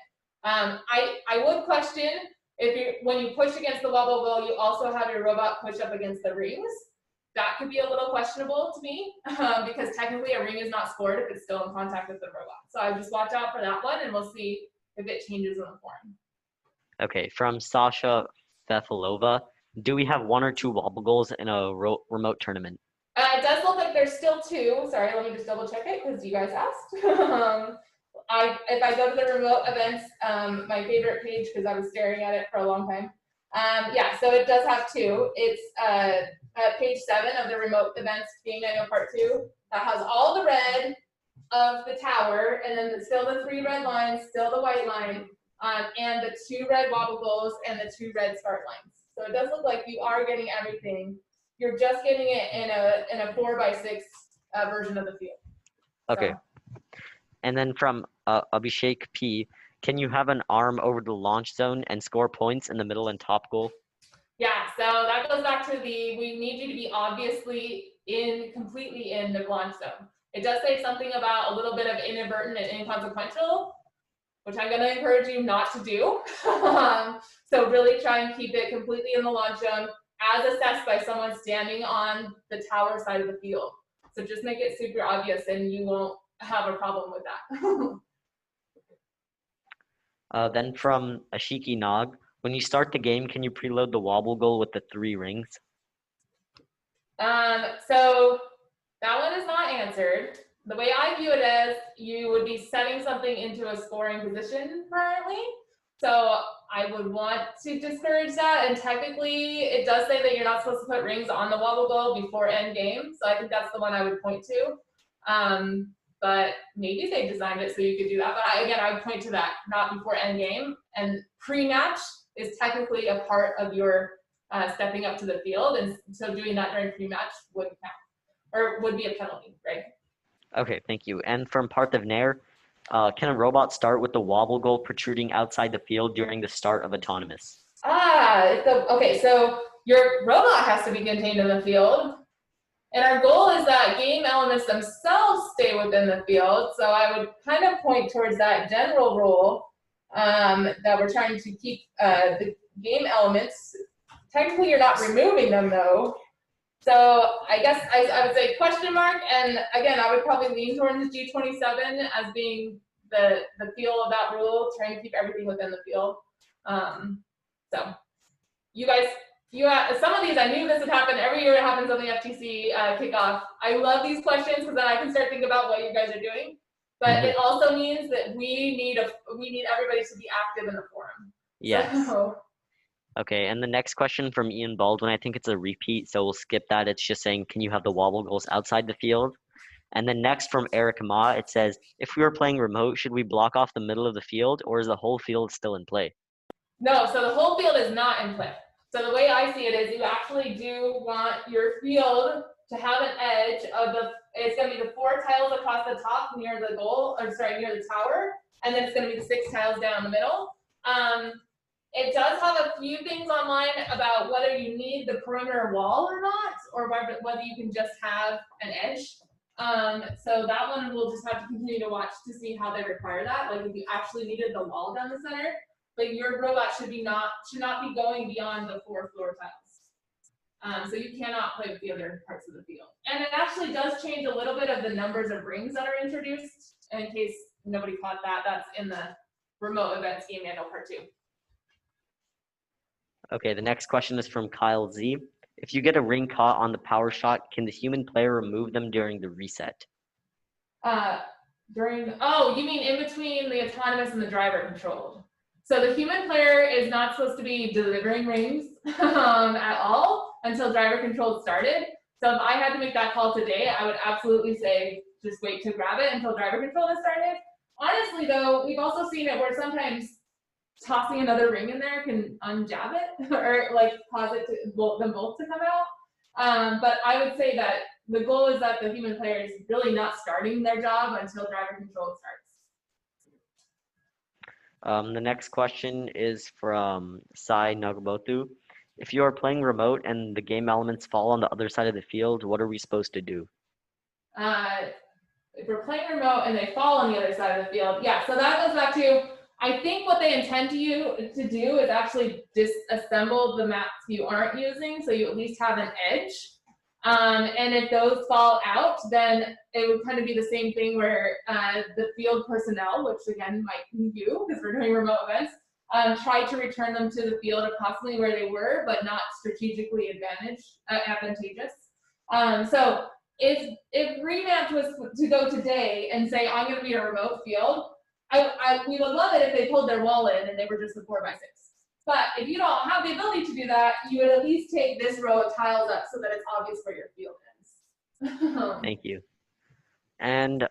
C: I would question when you push against the wobble goal, you also have your robot push up against the rings. That could be a little questionable to me because technically a ring is not scored if it's still in contact with the robot. So I just watch out for that one, and we'll see if it changes in the forum.
A: Okay, from Sasha Fefilova, do we have 1 or 2 wobble goals in a remote tournament?
C: It does look like there's still 2. Sorry, let me just double check it because you guys asked. If I go to the remote events, my favorite page because I was staring at it for a long time. Yeah, so it does have 2. It's page 7 of the remote events game manual part 2 that has all the red of the tower, and then still the 3 red lines, still the white line, and the 2 red wobble goals and the 2 red start lines. So it does look like you are getting everything. You're just getting it in a 4x6 version of the field.
A: Okay.
C: So.
A: And then from Abhishek P, can you have an arm over the launch zone and score points in the middle and top goal?
C: Yeah, so that goes back to we need you to be obviously completely in the launch zone. It does say something about a little bit of inadvertent and inconsequential, which I'm going to encourage you not to do. So really try and keep it completely in the launch zone as assessed by someone standing on the tower side of the field. So just make it super obvious and you won't have a problem with that.
A: Then from Ashiki Nag, when you start the game, can you preload the wobble goal with the 3 rings?
C: So that one is not answered. The way I view it is you would be setting something into a scoring position currently. So I would want to discourage that. And technically, it does say that you're not supposed to put rings on the wobble goal before end game. So I think that's the one I would point to. But maybe they designed it so you could do that. But I would point to that, not before end game. And pre-match is technically a part of your stepping up to the field. And so doing that during pre-match would count, or would be a penalty, right?
A: Okay, thank you. And from Parthiv Nair, can a robot start with the wobble goal protruding outside the field during the start of autonomous?
C: Okay, so your robot has to be contained in the field. And our goal is that game elements themselves stay within the field. So I would kind of point towards that general rule that we're trying to keep the game elements. Technically, you're not removing them, though. So I guess I would say question mark. And again, I would probably lean towards the G27 as being the feel of that rule, trying to keep everything within the field. So you guys, some of these, I knew this would happen. Every year it happens on the FTC kickoff. I love these questions because then I can start thinking about what you guys are doing. But it also means that we need everybody to be active in the forum.
A: Yes.
C: So,
A: okay, and the next question from Ian Baldwin, I think it's a repeat, so we'll skip that. It's just saying, can you have the wobble goals outside the field? And then next from Eric Ma, it says, if we were playing remote, should we block off the middle of the field, or is the whole field still in play?
C: No, so the whole field is not in play. So the way I see it is you actually do want your field to have an edge of it's going to be the 4 tiles across the top near the goal, or sorry, near the tower, and then it's going to be the 6 tiles down the middle. It does have a few things online about whether you need the perimeter wall or not, or whether you can just have an edge. So that one we'll just have to continue to watch to see how they require that. Like if you actually needed the wall down the center, but your robot should not be going beyond the 4 floor tiles. So you cannot play with the other parts of the field. And it actually does change a little bit of the numbers of rings that are introduced. And in case nobody caught that, that's in the remote events game manual part 2.
A: Okay, the next question is from Kyle Z. If you get a ring caught on the power shot, can the human player remove them during the reset?
C: Oh, you mean in between the autonomous and the driver controlled? So the human player is not supposed to be delivering rings at all until driver control started. So if I had to make that call today, I would absolutely say just wait to grab it until driver control has started. Honestly, though, we've also seen it where sometimes tossing another ring in there can unjab it or like cause it to them both to come out. But I would say that the goal is that the human player is really not starting their job until driver control starts.
A: The next question is from Sai Nagabotu. If you are playing remote and the game elements fall on the other side of the field, what are we supposed to do?
C: If we're playing remote and they fall on the other side of the field, yeah, so that goes back to, I think what they intend to do is actually disassemble the maps you aren't using, so you at least have an edge. And if those fall out, then it would kind of be the same thing where the field personnel, which again might be you because we're doing remote events, try to return them to the field approximately where they were, but not strategically advantageous. So if RevAmped was to go today and say, I'm going to be a remote field, we would love it if they pulled their wall in and they were just a 4x6. But if you don't have the ability to do that, you would at least take this row of tiles up so that it's obvious where your field is.
A: Thank you. And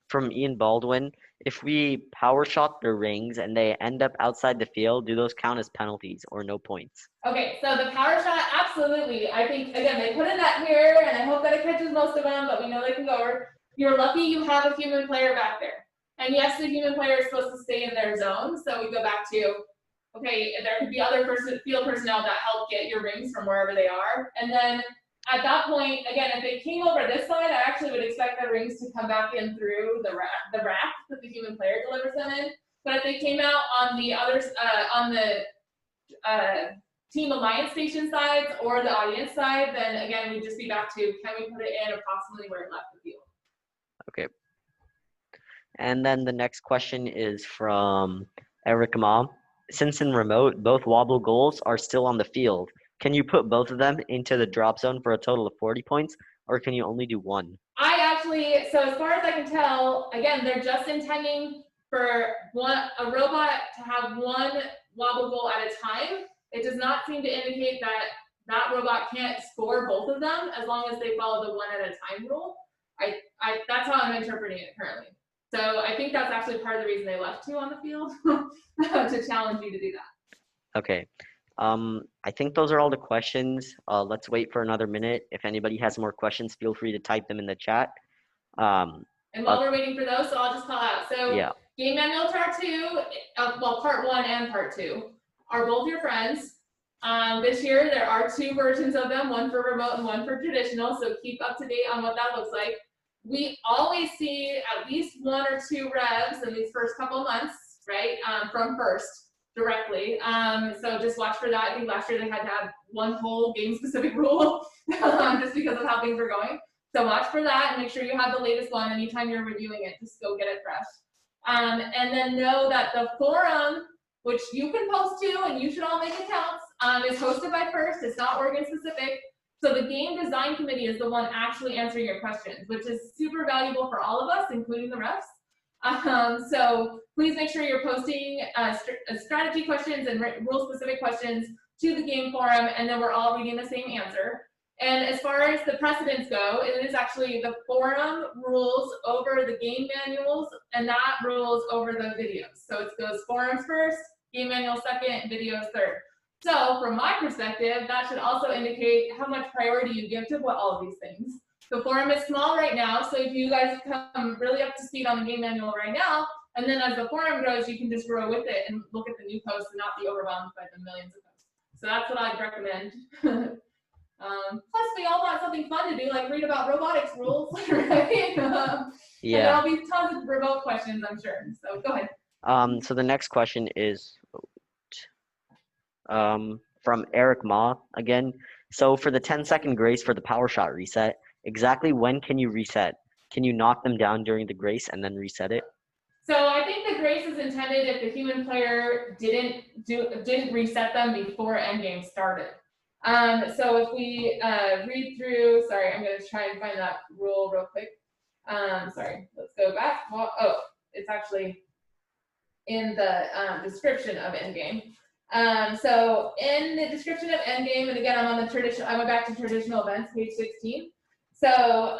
A: from Ian Baldwin, if we power shot the rings and they end up outside the field, do those count as penalties or no points?
C: Okay, so the power shot, absolutely. I think, again, they put a net here, and I hope that it catches most of them, but we know they can go over. You're lucky you have a human player back there. And yes, the human player is supposed to stay in their zone, so we go back to, okay, there could be other field personnel that help get your rings from wherever they are. And then at that point, again, if they came over this side, I actually would expect the rings to come back in through the rack that the human player delivers them in. But if they came out on the other, on the Team Alliance station sides or the audience side, then again, we'd just be back to, can we put it in approximately where it left the field?
A: Okay. And then the next question is from Eric Ma. Since in remote, both wobble goals are still on the field. Can you put both of them into the drop zone for a total of 40 points, or can you only do one?
C: I actually, so as far as I can tell, again, they're just intending for a robot to have one wobble goal at a time. It does not seem to indicate that that robot can't score both of them as long as they follow the one at a time rule. That's how I'm interpreting it currently. So I think that's actually part of the reason they left two on the field to challenge you to do that.
A: Okay. I think those are all the questions. Let's wait for another minute. If anybody has more questions, feel free to type them in the chat.
C: And while we're waiting for those, so I'll just call out. So
A: yeah.
C: Game Manual Part 2, well, Part 1 and Part 2 are both your friends. This year, there are two versions of them, one for remote and one for traditional, so keep up to date on what that looks like. We always see at least one or two revs in these first couple months, right, from first directly. So just watch for that. I think last year they had to have one whole game-specific rule just because of how things were going. So watch for that and make sure you have the latest one anytime you're reviewing it. Just go get it fresh. And then know that the forum, which you can post to and you should all make accounts, is hosted by First. It's not Oregon specific. So the game design committee is the one actually answering your questions, which is super valuable for all of us, including the refs. So please make sure you're posting strategy questions and rule-specific questions to the game forum, and then we're all reading the same answer. And as far as the precedents go, it is actually the forum rules over the game manuals, and that rules over the videos. So it goes forums first, game manual second, videos third. So from my perspective, that should also indicate how much priority you give to all of these things. The forum is small right now, so if you guys come really up to speed on the game manual right now, and then as the forum grows, you can just grow with it and look at the new posts and not be overwhelmed by the millions of posts. So that's what I'd recommend. Plus, we all want something fun to do, like read about robotics rules, right?
A: Yeah.
C: And there'll be tons of remote questions, I'm sure. So go ahead.
A: So the next question is from Eric Ma again. So for the 10-second grace for the power shot reset, exactly when can you reset? Can you knock them down during the grace and then reset it?
C: So I think the grace is intended if the human player didn't reset them before Endgame started. So if we read through, sorry, I'm going to try and find that rule real quick. Sorry, let's go back. Well, oh, it's actually in the description of Endgame. So in the description of Endgame, and again, I'm on the traditional, I went back to traditional events, page 16. So,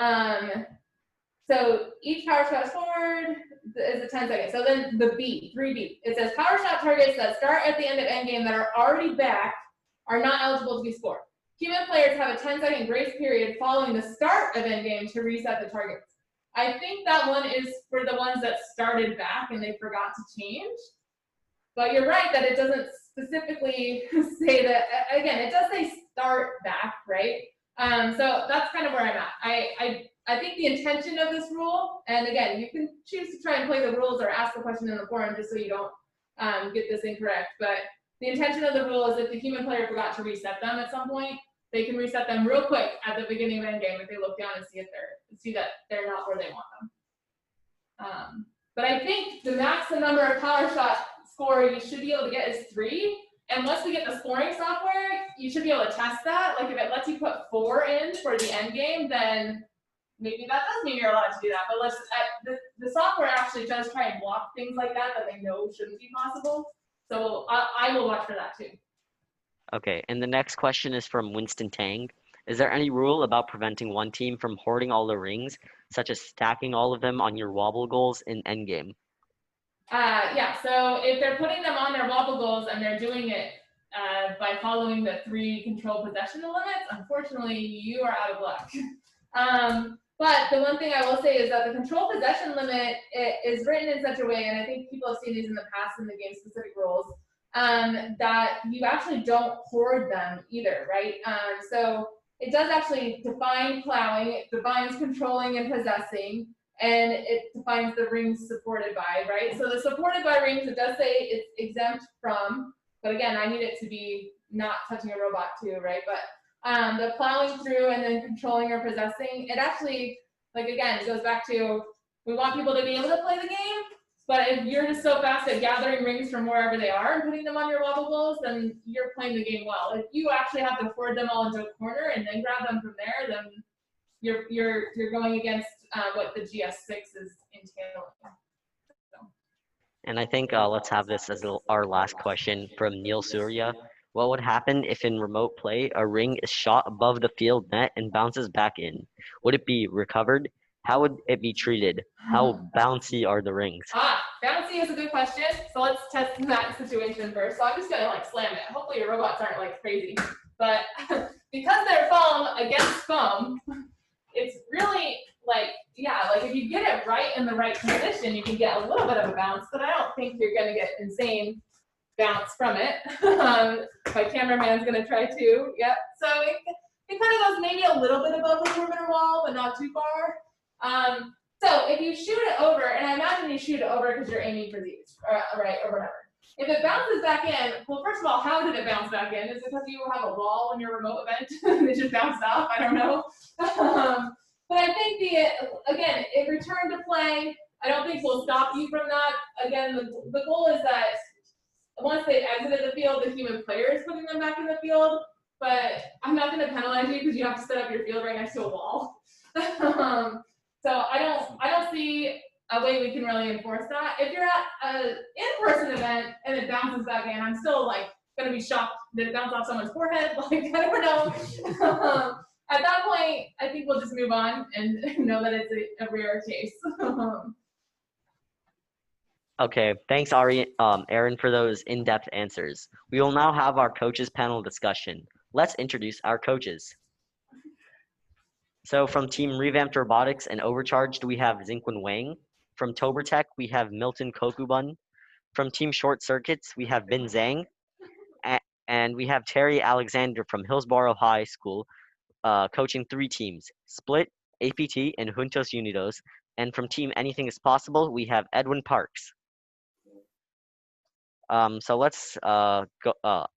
C: so each power shot forward is a 10-second. So then the B, 3B, it says power shot targets that start at the end of Endgame that are already back are not eligible to be scored. Human players have a 10-second grace period following the start of Endgame to reset the targets. I think that one is for the ones that started back and they forgot to change. But you're right that it doesn't specifically say that, again, it does say start back, right? So that's kind of where I'm at. I think the intention of this rule, and again, you can choose to try and play the rules or ask the question in the forum just so you don't get this incorrect, but the intention of the rule is if the human player forgot to reset them at some point, they can reset them real quick at the beginning of Endgame if they look down and see that they're not where they want them. But I think the maximum number of power shot score you should be able to get is 3. And once we get the scoring software, you should be able to test that. Like if it lets you put 4 in for the end game, then maybe that does mean you're allowed to do that. But the software actually does try and block things like that they know shouldn't be possible. So I will watch for that too.
A: Okay, and the next question is from Winston Tang. Is there any rule about preventing one team from hoarding all the rings, such as stacking all of them on your wobble goals in Endgame?
C: Yeah, so if they're putting them on their wobble goals and they're doing it by following the 3 control possession limits, unfortunately, you are out of luck. But the one thing I will say is that the control possession limit is written in such a way, and I think people have seen these in the past in the game-specific rules, that you actually don't hoard them either, right? So it does actually define plowing, it defines controlling and possessing, and it defines the rings supported by, right? So the supported by rings, it does say it's exempt from, but again, I need it to be not touching a robot too, right? But the plowing through and then controlling or possessing, it actually, like again, it goes back to, we want people to be able to play the game, but if you're just so fast at gathering rings from wherever they are and putting them on your wobble goals, then you're playing the game well. If you actually have to hoard them all into a corner and then grab them from there, then you're going against what the GS6 is entailing. So.
A: And I think let's have this as our last question from Neil Surya. What would happen if in remote play a ring is shot above the field net and bounces back in? Would it be recovered? How would it be treated? How bouncy are the rings?
C: Bouncy is a good question. So let's test that situation first. So I'm just gonna like slam it. Hopefully your robots aren't like crazy. But because they're foam against foam, it's really like, yeah, like if you get it right in the right position, you can get a little bit of a bounce, but I don't think you're gonna get insane bounce from it. My cameraman's gonna try too. Yep. So it kind of goes maybe a little bit above the perimeter wall, but not too far. So if you shoot it over, and I imagine you shoot it over because you're aiming for these, right, or whatever. If it bounces back in, well, first of all, how did it bounce back in? Is it because you have a wall in your remote event and it just bounced off? I don't know. But I think again, it returned to play. I don't think we'll stop you from that. Again, the goal is that once they exited the field, the human player is putting them back in the field. But I'm not going to penalize you because you have to set up your field right next to a wall. So I don't see a way we can really enforce that. If you're at an in-person event and it bounces back in, I'm still like gonna be shocked that it bounced off someone's forehead. Like I don't know. At that point, I think we'll just move on and know that it's a rare case.
A: Okay, thanks Aaryn for those in-depth answers. We will now have our coaches panel discussion. Let's introduce our coaches. So from Team Revamped Robotics and Overcharged, we have Zhunquin Wang. From Tobertech, we have Milton Kokubun. From Team Short Circuits, we have Bin Zhang. And we have Terry Alexander from Hillsborough High School, coaching 3 teams, Split, APT, and Juntos Unidos. And from Team Anything is Possible, we have Edwin Parks. So let's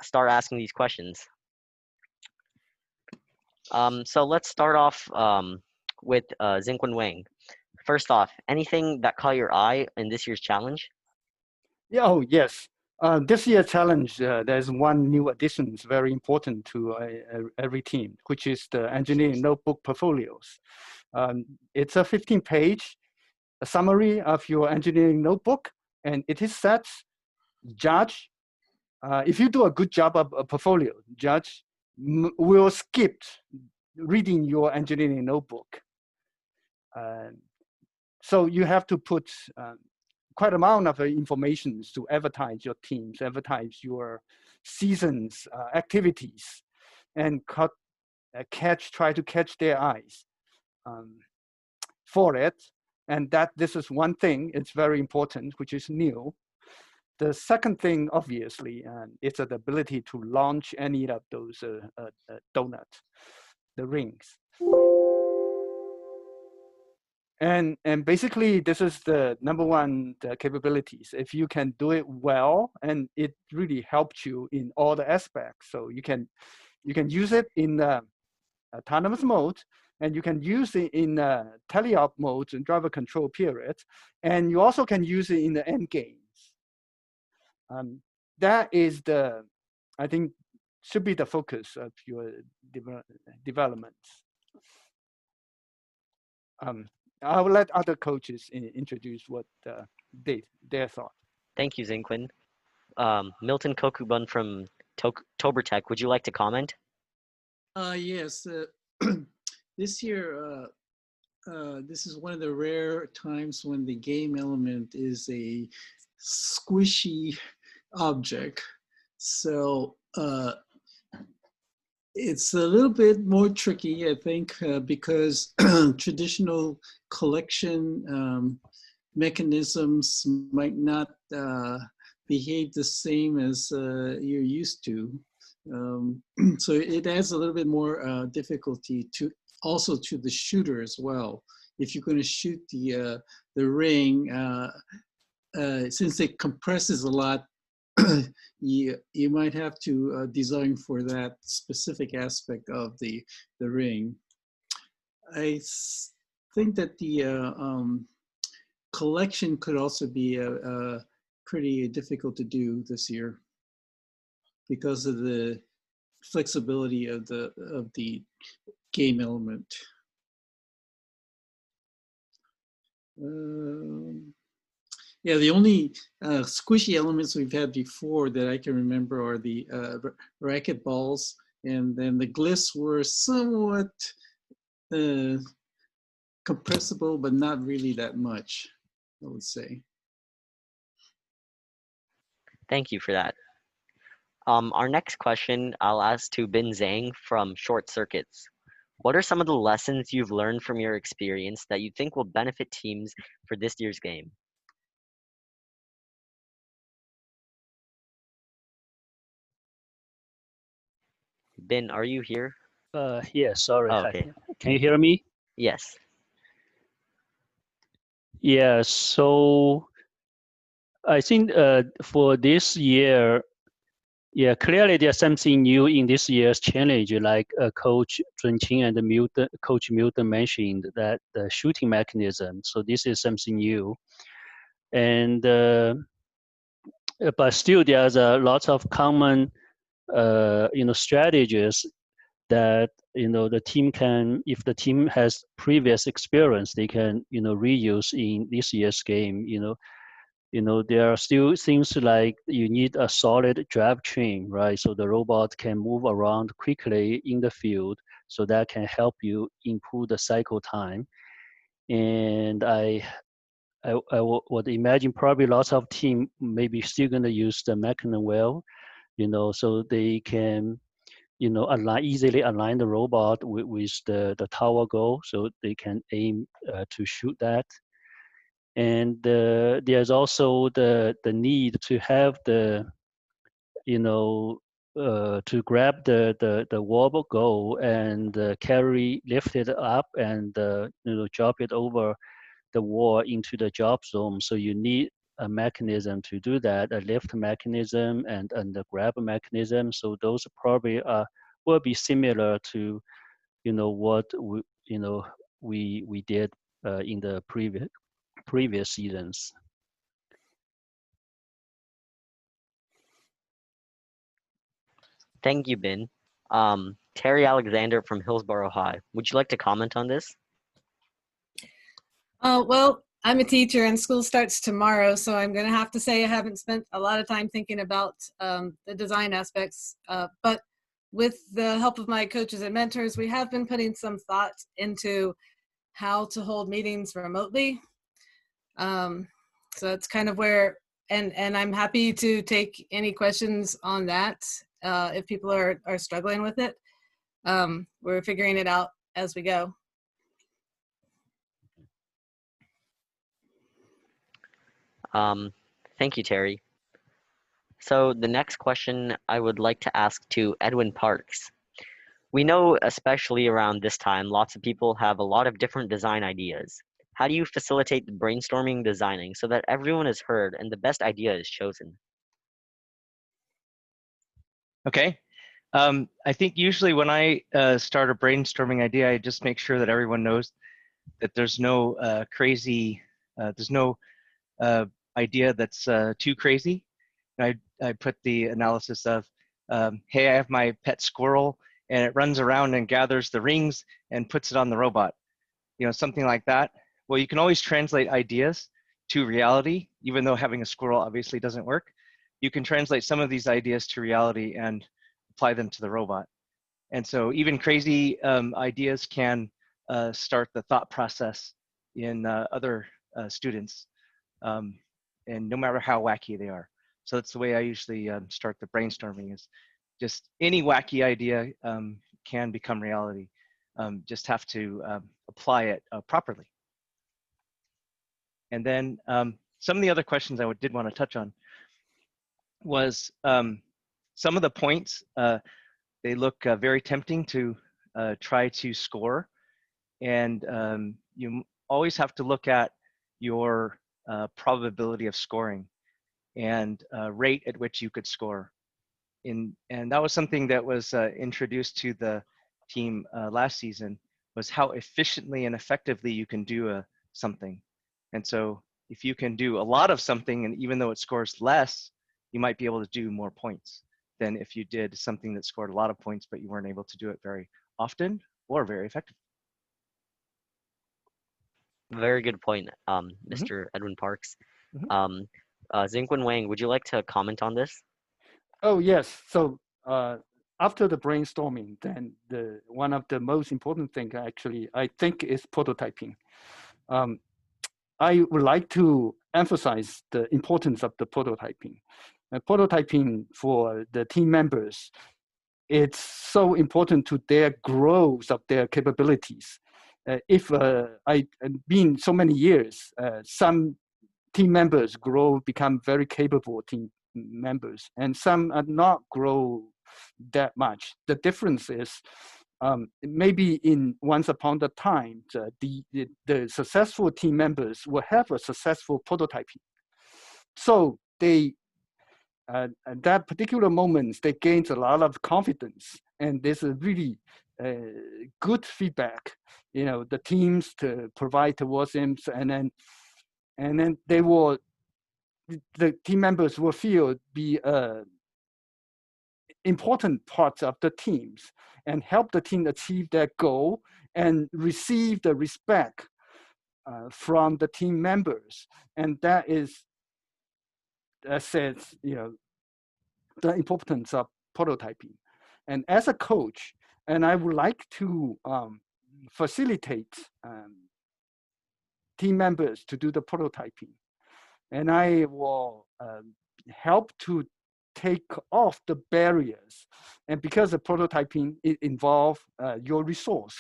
A: start asking these questions. So let's start off with Zhunquin Wang. First off, anything that caught your eye in this year's challenge?
E: Yeah, oh, yes. This year's challenge, there's one new addition. It's very important to every team, which is the engineering notebook portfolios. It's a 15-page summary of your engineering notebook, and it is set, judge. If you do a good job of a portfolio, judge will skip reading your engineering notebook. So you have to put quite amount of information to advertise your teams, advertise your season's activities, and try to catch their eyes for it. And this is one thing, it's very important, which is new. The second thing, obviously, is the ability to launch any of those donuts, the rings. And basically, this is the number one capabilities. If you can do it well, and it really helps you in all the aspects. So you can use it in autonomous mode, and you can use it in teleop mode and driver control period, and you also can use it in the end games. That is I think, should be the focus of your developments. I will let other coaches introduce what their thought.
A: Thank you, Zhunquin. Milton Kokubun from Tobertech, would you like to comment?
F: Yes. this year, this is one of the rare times when the game element is a squishy object. So it's a little bit more tricky, I think, because traditional collection mechanisms might not behave the same as you're used to. So it adds a little bit more difficulty also to the shooter as well. If you're going to shoot the ring, since it compresses a lot, you might have to design for that specific aspect of the ring. I think that the collection could also be pretty difficult to do this year because of the flexibility of the game element. Yeah, the only squishy elements we've had before that I can remember are the racket balls, and then the glyphs were somewhat compressible, but not really that much, I would say.
A: Thank you for that. Our next question I'll ask to Bin Zhang from Short Circuits. What are some of the lessons you've learned from your experience that you think will benefit teams for this year's game? Bin, are you here?
G: Yeah, sorry.
A: Oh, okay.
G: Can you hear me?
A: Yes.
G: Yeah, so I think for this year, yeah, clearly there's something new in this year's challenge, like Coach Zhunquin and Coach Milton mentioned that the shooting mechanism. So this is something new. And but still there's a lot of common strategies that the team can, if the team has previous experience, they can reuse in this year's game. There are still things like you need a solid drive train, right? So the robot can move around quickly in the field, so that can help you improve the cycle time. And I would imagine probably lots of team maybe still going to use the mechanism well, so they can easily align the robot with the tower goal, so they can aim to shoot that. And there's also the need to have the to grab the wobble goal and lift it up and drop it over the wall into the drop zone. So you need a mechanism to do that, a lift mechanism and the grab mechanism. So those probably will be similar to what we did in the previous seasons.
A: Thank you, Bin. Terry Alexander from Hillsborough High. Would you like to comment on this?
H: Well, I'm a teacher and school starts tomorrow, so I'm going to have to say I haven't spent a lot of time thinking about the design aspects. But with the help of my coaches and mentors, we have been putting some thought into how to hold meetings remotely. So that's kind of where, and I'm happy to take any questions on that if people are struggling with it. We're figuring it out as we go.
A: Thank you, Terry. So the next question I would like to ask to Edwin Parks. We know, especially around this time, lots of people have a lot of different design ideas. How do you facilitate the brainstorming designing so that everyone is heard and the best idea is chosen?
I: Okay. I think usually when I start a brainstorming idea, I just make sure that everyone knows that there's no crazy, there's no idea that's too crazy. I put the analysis of, hey, I have my pet squirrel and it runs around and gathers the rings and puts it on the robot. Something like that. Well, you can always translate ideas to reality, even though having a squirrel obviously doesn't work. You can translate some of these ideas to reality and apply them to the robot. And so even crazy ideas can start the thought process in other students, and no matter how wacky they are. So that's the way I usually start the brainstorming, is just any wacky idea can become reality. Just have to apply it properly. And then some of the other questions I did want to touch on was some of the points, they look very tempting to try to score. And you always have to look at your probability of scoring and rate at which you could score. And that was something that was introduced to the team last season, was how efficiently and effectively you can do something. And so if you can do a lot of something, and even though it scores less, you might be able to do more points than if you did something that scored a lot of points, but you weren't able to do it very often or very effectively.
A: Very good point, Mr. Edwin Parks. Zhunquin Wang, would you like to comment on this?
E: Oh, yes. So after the brainstorming, then one of the most important thing actually, I think, is prototyping. I would like to emphasize the importance of the prototyping. Prototyping for the team members, it's so important to their growth of their capabilities. If I've been so many years, some team members become very capable team members, and some are not grow that much. The difference is maybe in once upon a time, the successful team members will have a successful prototyping. So they, at that particular moment, they gained a lot of confidence, and there's a really good feedback, the teams to provide towards them, and then the team members will feel be important parts of the teams and help the team achieve their goal and receive the respect from the team members. And that is, that says, the importance of prototyping. And as a coach, and I would like to facilitate team members to do the prototyping. And I will help to take off the barriers. And because the prototyping, it involves your resource.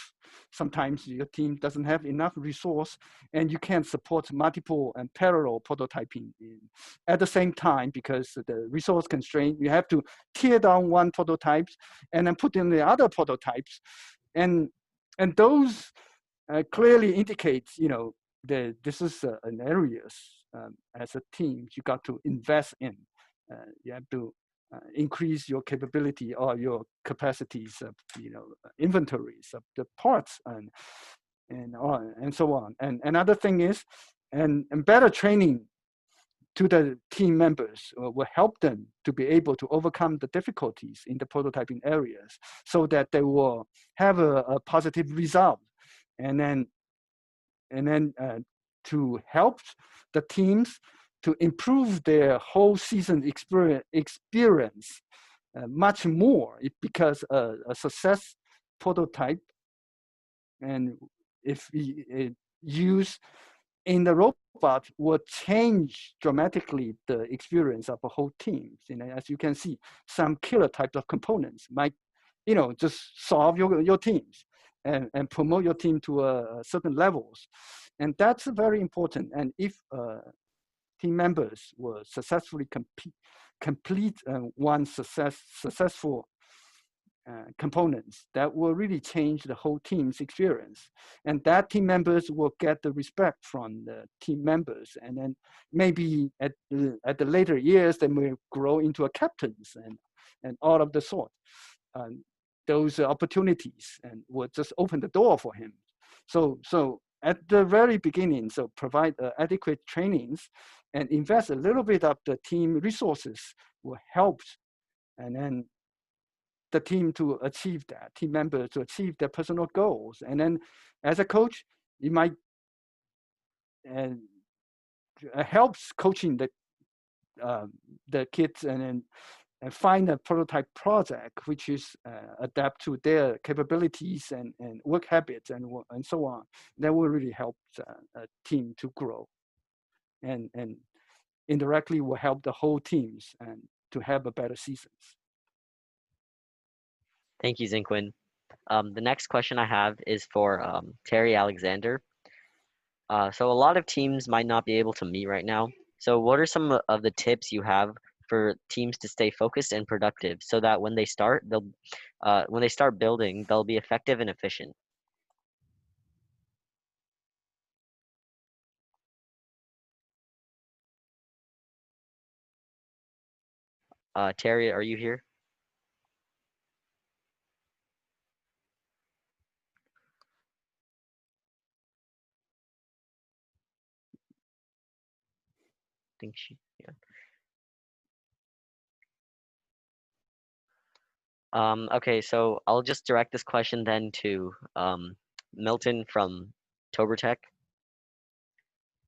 E: Sometimes your team doesn't have enough resource, and you can't support multiple and parallel prototyping at the same time because the resource constraint. You have to tear down one prototype and then put in the other prototypes, and those clearly indicates, that this is an area as a team you got to invest in. You have to increase your capability or your capacities of, inventories of the parts and so on. And another thing is, and better training to the team members will help them to be able to overcome the difficulties in the prototyping areas, so that they will have a positive result. And then to help the teams to improve their whole season experience much more, because a success prototype, and if we use in the robot, will change dramatically the experience of a whole team. As you can see, some killer types of components might, just solve your teams and promote your team to certain levels. And that's very important. And if team members will successfully complete one successful components, that will really change the whole team's experience. And that team members will get the respect from the team members. And then maybe at the later years, they may grow into a captains and all of the sort. Those opportunities and will just open the door for him. So at the very beginning, so provide adequate trainings and invest a little bit of the team resources will help. And then the team to achieve that, team members to achieve their personal goals. And then as a coach, you might helps coaching the kids and then find a prototype project which is adapt to their capabilities and work habits and so on. That will really help a team to grow, and indirectly will help the whole teams and to have a better seasons.
A: Thank you, Zhunquin. The next question I have is for Terry Alexander. So a lot of teams might not be able to meet right now. So what are some of the tips you have for teams to stay focused and productive so that when they start building, they'll be effective and efficient? Terry, are you here? I think she, yeah. Okay, so I'll just direct this question then to Milton from ToberTech.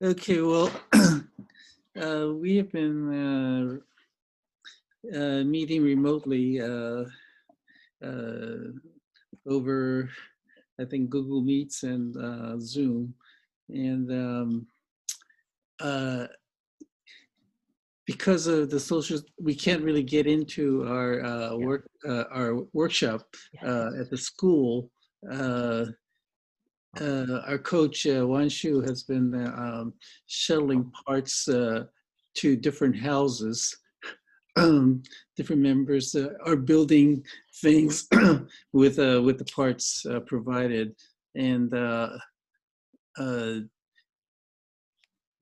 F: Okay, well, we have been meeting remotely over, I think, Google Meets and Zoom. And because of the social, we can't really get into our our workshop at the school. Our coach, Wan Shu, has been shuttling parts to different houses. Different members are building things with the parts provided, and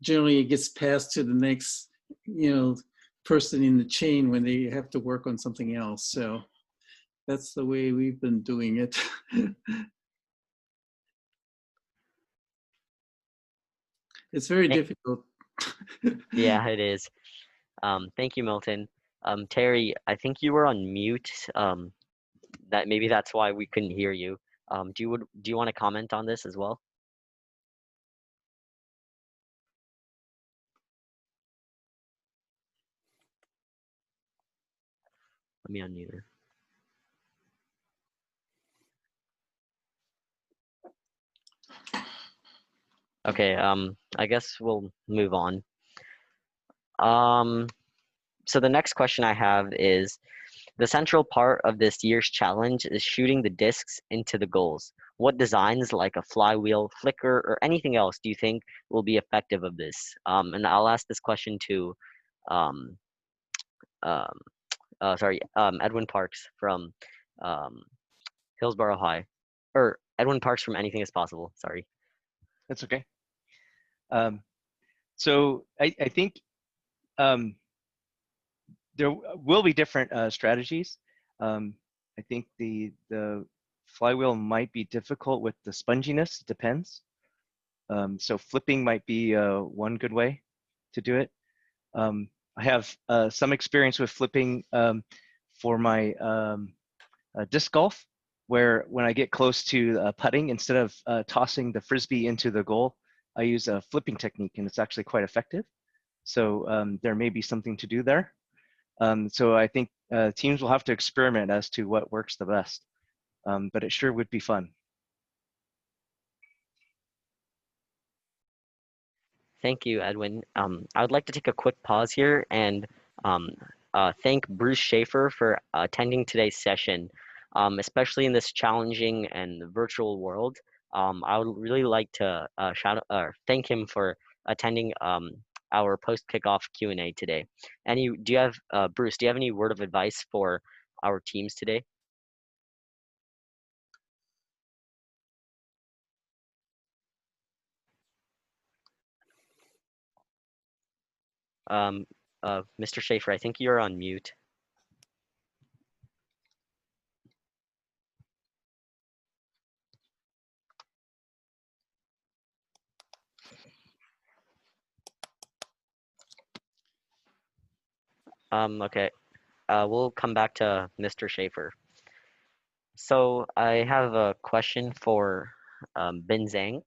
F: generally it gets passed to the next, person in the chain when they have to work on something else. So that's the way we've been doing it. It's very difficult.
A: Yeah, it is. Thank you, Milton. Terry, I think you were on mute. That maybe that's why we couldn't hear you. Do you want to comment on this as well? Let me unmute her. Okay, I guess we'll move on. So the next question I have is, the central part of this year's challenge is shooting the discs into the goals. What designs like a flywheel, flicker, or anything else do you think will be effective of this? And I'll ask this question to, Edwin Parks from Hillsborough High, or Edwin Parks from Anything Is Possible. Sorry.
I: That's okay. So I think there will be different strategies. I think the flywheel might be difficult with the sponginess. It depends. So flipping might be one good way to do it. I have some experience with flipping for my disc golf, where when I get close to putting, instead of tossing the frisbee into the goal, I use a flipping technique, and it's actually quite effective. So there may be something to do there. So I think teams will have to experiment as to what works the best, but it sure would be fun.
A: Thank you, Edwin. I would like to take a quick pause here and thank Bruce Schaefer for attending today's session, especially in this challenging and virtual world. I would really like to thank him for attending our post-kickoff Q&A today. Bruce, do you have any word of advice for our teams today? Mr. Schaefer, I think you're on mute. Okay, we'll come back to Mr. Schaefer. So I have a question for Bin Zhang.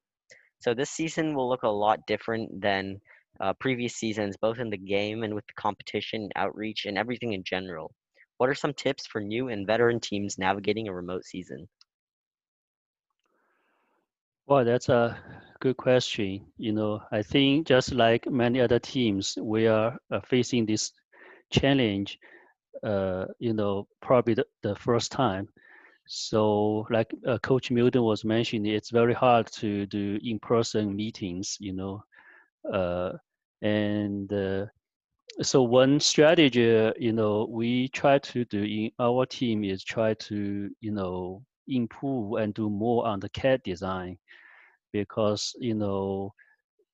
A: So this season will look a lot different than previous seasons, both in the game and with the competition, outreach, and everything in general. What are some tips for new and veteran teams navigating a remote season?
G: Well, that's a good question. I think just like many other teams, we are facing this challenge, probably the first time. So like Coach Milton was mentioning, it's very hard to do in-person meetings, and so one strategy, we try to do in our team is try to, improve and do more on the CAD design because,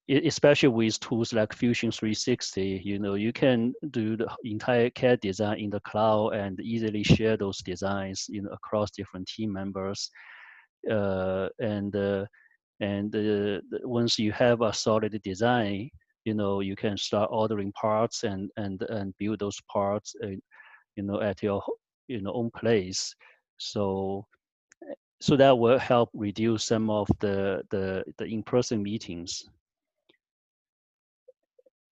G: especially with tools like Fusion 360, you can do the entire CAD design in the cloud and easily share those designs, across different team members. Once you have a solid design, you can start ordering parts and build those parts, at your own place. So that will help reduce some of the in-person meetings.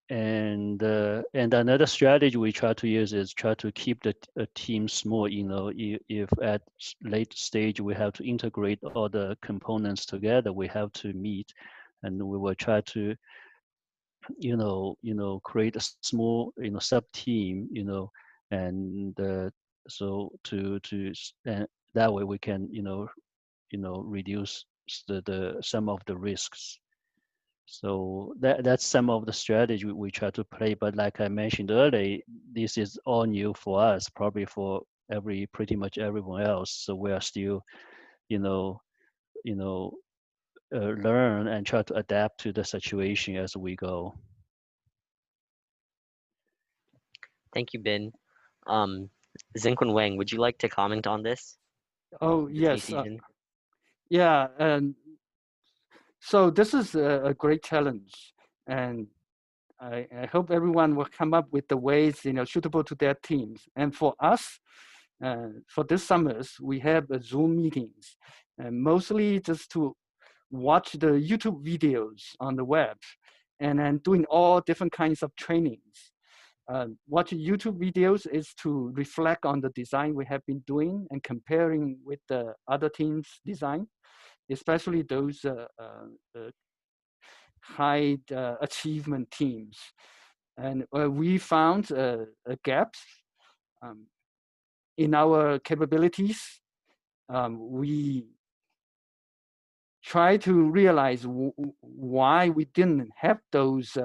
G: And another strategy we try to use is try to keep the team small. If at late stage we have to integrate all the components together, we have to meet, and we will try to, create a small, sub team, and so and that way we can, reduce the some of the risks. So that's some of the strategy we try to play. But like I mentioned earlier, this is all new for us, probably for pretty much everyone else. So we are still, learn and try to adapt to the situation as we go.
A: Thank you, Bin. Zhunquin Wang, would you like to comment on this?
E: Oh,
A: This new
E: yes.
A: season?
E: Yeah, and so this is a great challenge, and I hope everyone will come up with the ways, suitable to their teams. And for us, for this summers, we have Zoom meetings, and mostly just to watch the YouTube videos on the web, and then doing all different kinds of trainings. Watching YouTube videos is to reflect on the design we have been doing and comparing with the other teams' design, especially those high achievement teams. And we found a gap in our capabilities. We try to realize why we didn't have those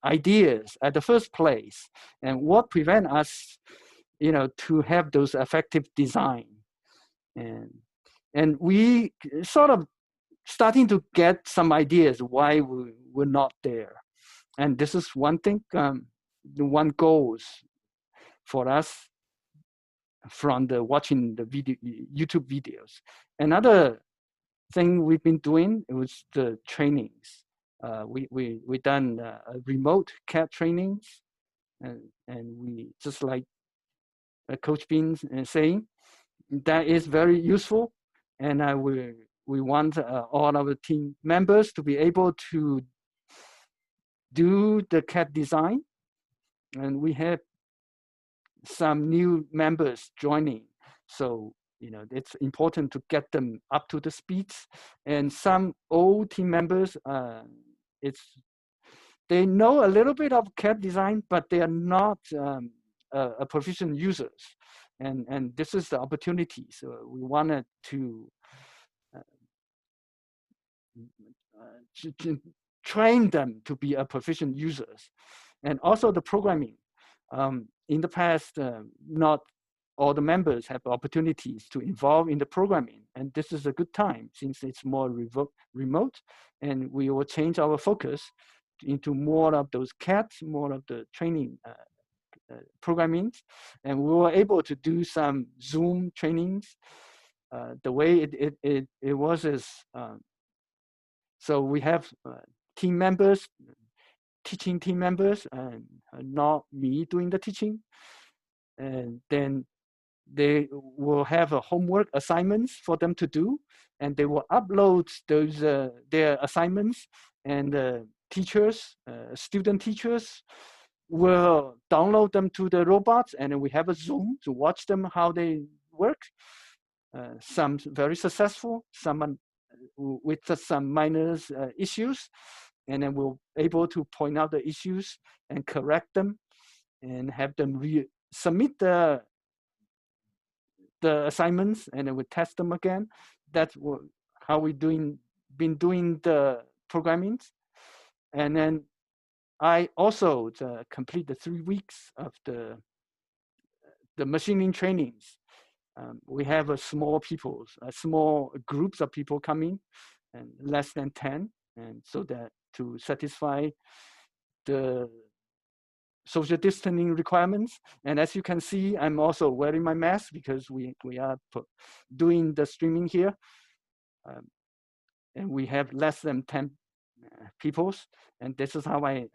E: ideas at the first place, and what prevent us, to have those effective design. And we sort of starting to get some ideas why we were not there. And this is one thing, the one goals for us from the watching the YouTube videos. Another thing we've been doing was the trainings. We done remote CAD trainings, and we just like Coach Bin saying, that is very useful, and we want all our team members to be able to do the CAD design, and we have some new members joining, so it's important to get them up to the speeds. And some old team members, they know a little bit of CAD design, but they are not a proficient users, and this is the opportunity. So we wanted to train them to be a proficient users. And also the programming. In the past, not all the members have opportunities to involve in the programming, and this is a good time since it's more remote, and we will change our focus into more of those CADs, more of the training programming, and we were able to do some Zoom trainings. The way it was is, so we have team members, teaching team members, and not me doing the teaching. And then they will have a homework assignments for them to do, and they will upload those their assignments, and teachers, student teachers, we'll download them to the robots, and then we have a Zoom to watch them how they work. Some very successful, some with some minor issues, and then we'll able to point out the issues and correct them, and have them submit the assignments, and then we test them again. That's how we been doing the programming. And then I also complete the 3 weeks of the machining trainings. We have a small groups of people coming, and less than 10, and so that to satisfy the social distancing requirements. And as you can see, I'm also wearing my mask because we are doing the streaming here, and we have less than 10 people, and this is how I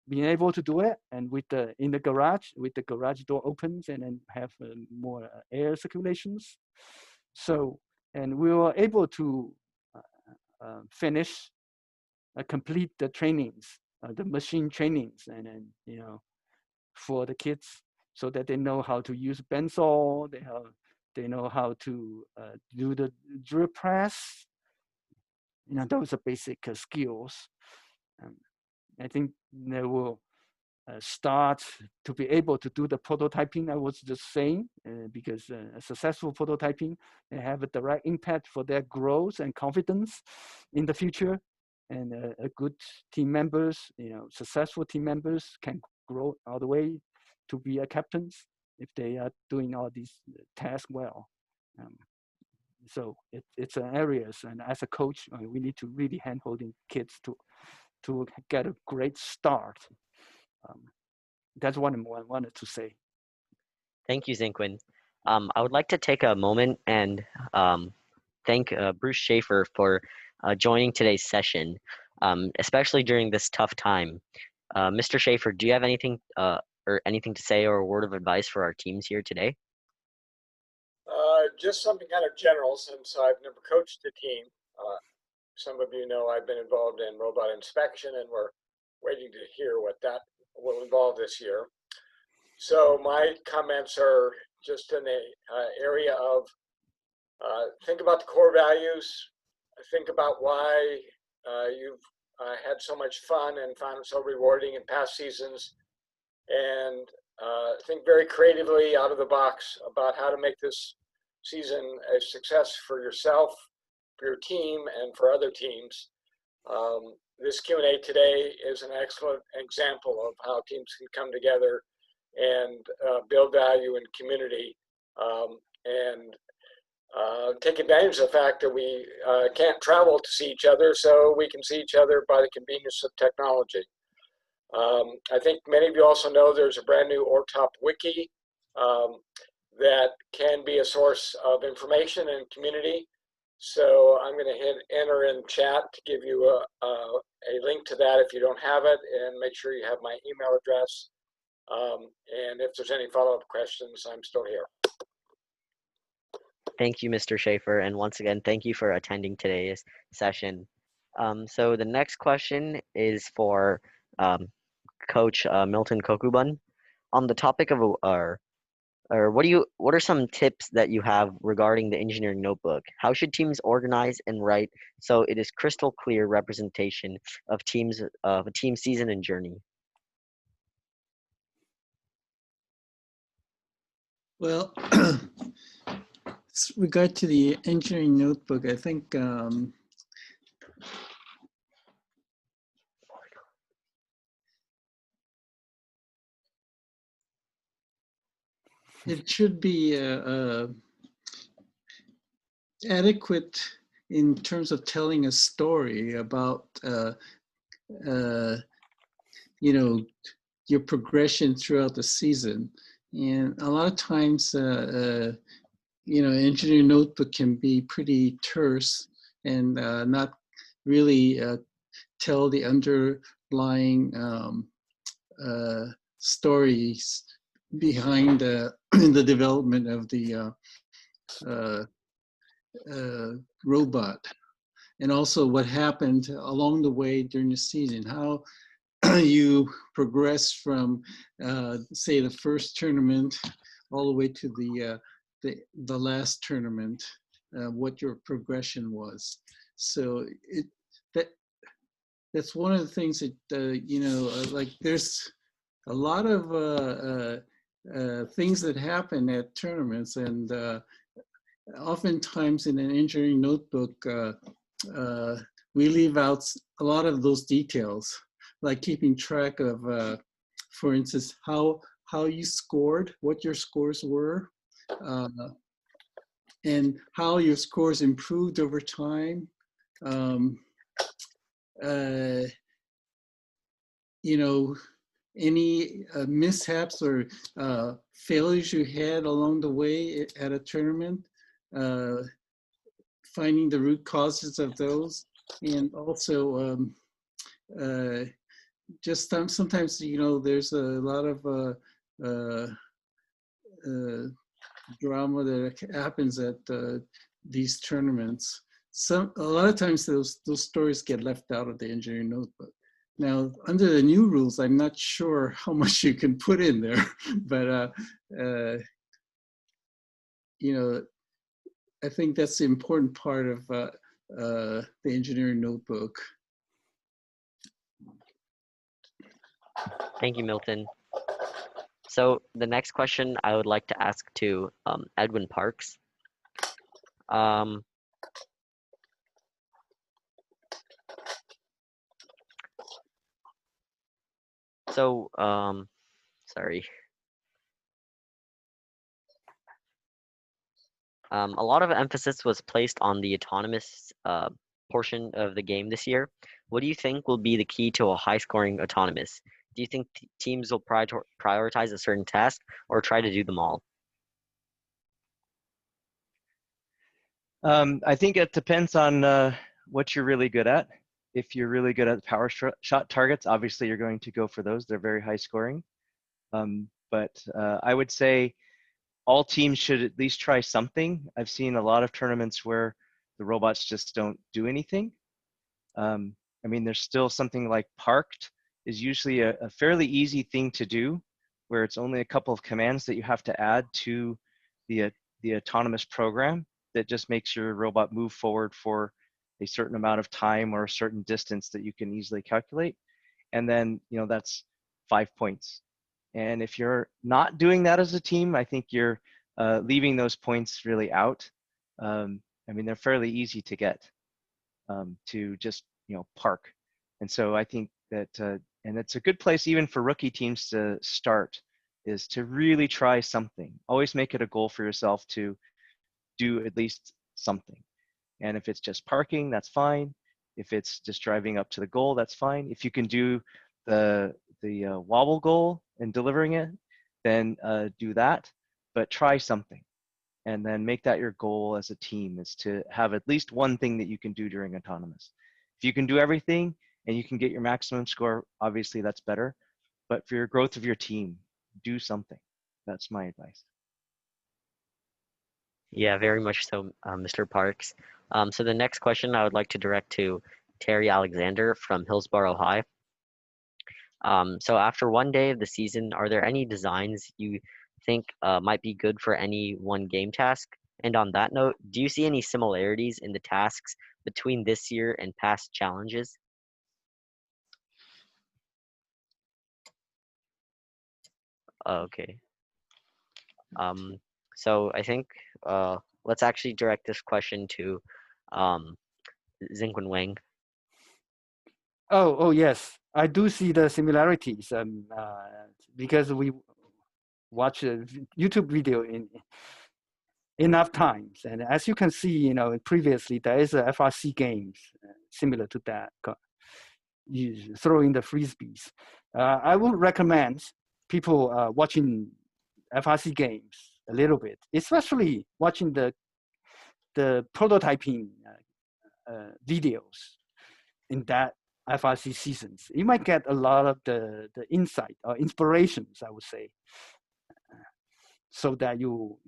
E: been able to do it. And with in the garage, with the garage door opens, and then have more air circulations. So, and we were able to complete the trainings, the machine trainings, and then for the kids, so that they know how to use bandsaw, they know how to do the drill press. Those are basic skills. I think they will start to be able to do the prototyping I was just saying, because a successful prototyping, they have a direct impact for their growth and confidence in the future. And a good team members, successful team members can grow all the way to be a captains if they are doing all these tasks well. So it's an areas, and as a coach, we need to really hand-holding kids to get a great start. That's what I wanted to say.
A: Thank you, Zhunquin. I would like to take a moment and thank Bruce Schaefer for joining today's session, especially during this tough time. Mr. Schaefer, do you have anything to say, or a word of advice for our teams here today?
J: Just something kind of general, since I've never coached a team. Some of you know I've been involved in robot inspection, and we're waiting to hear what that will involve this year. So my comments are just in the area of think about the core values, think about why you've had so much fun and found it so rewarding in past seasons, and think very creatively out of the box about how to make this season a success for yourself, for your team, and for other teams. This Q&A today is an excellent example of how teams can come together and build value in community, and take advantage of the fact that we can't travel to see each other, so we can see each other by the convenience of technology. I think many of you also know there's a brand new OrgTop wiki that can be a source of information and community. So I'm going to hit enter in chat to give you a link to that if you don't have it, and make sure you have my email address. And if there's any follow-up questions, I'm still here.
A: Thank you, Mr. Schaefer, and once again, thank you for attending today's session. So the next question is for Coach Milton Kokubun on the topic of what are some tips that you have regarding the engineering notebook? How should teams organize and write so it is crystal clear representation of a team season and journey?
F: Well, with regard to the engineering notebook, I think it should be adequate in terms of telling a story about your progression throughout the season. And a lot of times, engineering notebook can be pretty terse and not really tell the underlying stories behind the development of the robot, and also what happened along the way during the season, how you progress from, say, the first tournament all the way to the last tournament, what your progression was. So that's one of the things that, you know, like there's a lot of things that happen at tournaments, and oftentimes in an engineering notebook, we leave out a lot of those details, like keeping track of, for instance, how you scored, what your scores were, and how your scores improved over time. You know, any mishaps or failures you had along the way at a tournament, finding the root causes of those, and also just sometimes, you know, there's a lot of drama that happens at these tournaments. A lot of times those stories get left out of the engineering notebook. Now, under the new rules, I'm not sure how much you can put in there, but you know, I think that's the important part of the engineering notebook.
A: Thank you, Milton. So the next question I would like to ask to Edwin Parks. Sorry. A lot of emphasis was placed on the autonomous portion of the game this year. What do you think will be the key to a high-scoring autonomous? Do you think teams will prioritize a certain task or try to do them all?
I: I think it depends on what you're really good at. If you're really good at power shot targets, obviously you're going to go for those. They're very high scoring. But I would say all teams should at least try something. I've seen a lot of tournaments where the robots just don't do anything. I mean, there's still something like parked is usually a fairly easy thing to do, where it's only a couple of commands that you have to add to the autonomous program that just makes your robot move forward for a certain amount of time or a certain distance that you can easily calculate. And then, you know, that's 5 points. And if you're not doing that as a team, I think you're leaving those points really out. I mean, they're fairly easy to get to just, you know, park. And so I think that, and it's a good place even for rookie teams to start, is to really try something. Always make it a goal for yourself to do at least something. And if it's just parking, that's fine. If it's just driving up to the goal, that's fine. If you can do the wobble goal and delivering it, then do that, but try something. And then make that your goal as a team, is to have at least one thing that you can do during autonomous. If you can do everything and you can get your maximum score, obviously that's better. But for your growth of your team, do something. That's my advice.
A: Yeah, very much so, Mr. Parks. So the next question I would like to direct to Terry Alexander from Hillsborough High. So after one day of the season, are there any designs you think might be good for any one game task? And on that note, do you see any similarities in the tasks between this year and past challenges? Okay. So I think let's actually direct this question to Zhunquin Wang.
E: Oh yes, I do see the similarities because we watch a YouTube video in enough times, and as you can see, you know, previously there is a FRC games similar to that. You throw in the frisbees. I would recommend people watching FRC games a little bit, especially watching the prototyping videos in that FRC seasons. You might get a lot of the insight or inspirations, I would say, so that you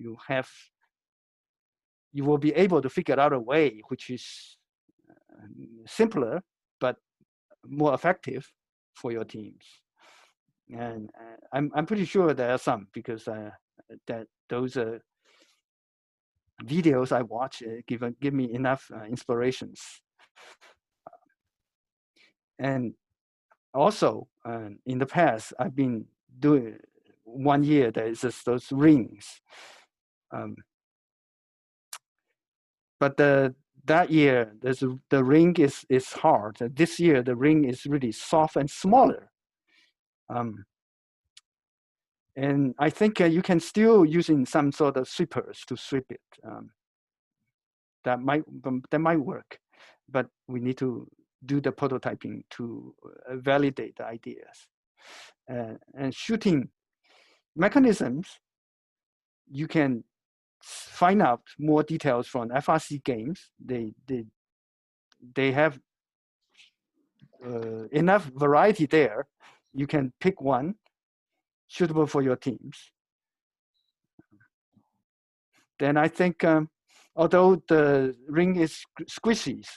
E: will be able to figure out a way which is simpler but more effective for your teams. And I'm pretty sure there are some, because that those videos I watch give me enough inspirations. And also in the past, I've been doing 1 year. There's just those rings, but that year the ring is hard. This year the ring is really soft and smaller. And I think you can still using some sort of sweepers to sweep it. That might work, but we need to do the prototyping to validate the ideas. And shooting mechanisms, you can find out more details from FRC games. They have enough variety there. You can pick one suitable for your teams. Then I think, although the ring is squishy,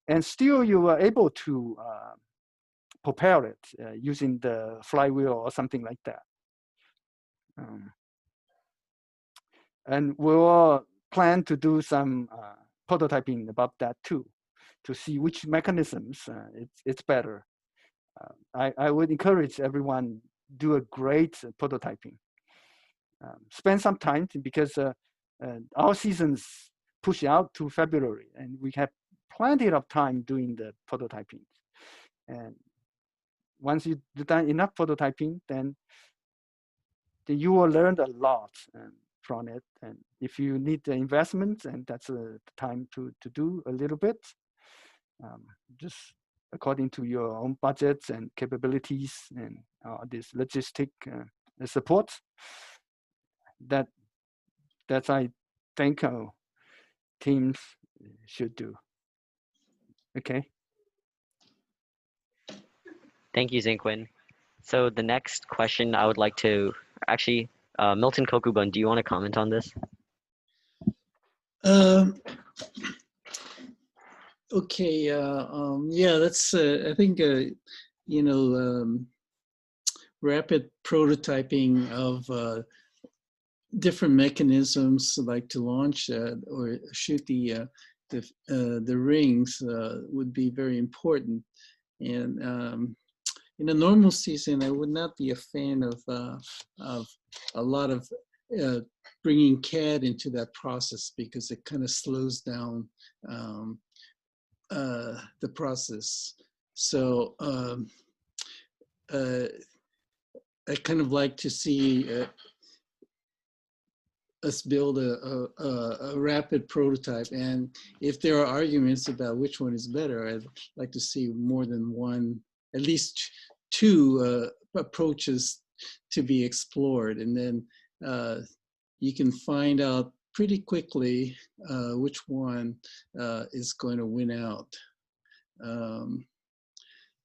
E: and still you are able to propel it using the flywheel or something like that. And we'll plan to do some prototyping about that too, to see which mechanisms it's better. I would encourage everyone do a great prototyping. Spend some time, because our seasons push out to February, and we have plenty of time doing the prototyping. And once you've done enough prototyping, then you will learn a lot from it. And if you need the investment, and that's the time to do a little bit, just according to your own budgets and capabilities and this logistic support. That's I think teams should do. Okay.
A: Thank you, Zhunquin. So the next question I would like to actually, Milton Kokubun, do you want to comment on this?
F: Okay. Yeah, that's. I think rapid prototyping of different mechanisms, like to launch or shoot the rings, would be very important. And in a normal season, I would not be a fan of a lot of bringing CAD into that process, because it kind of slows down the process. So I kind of like to see us build a rapid prototype. And if there are arguments about which one is better, I'd like to see more than one, at least two approaches to be explored. And then you can find out pretty quickly which one is going to win out.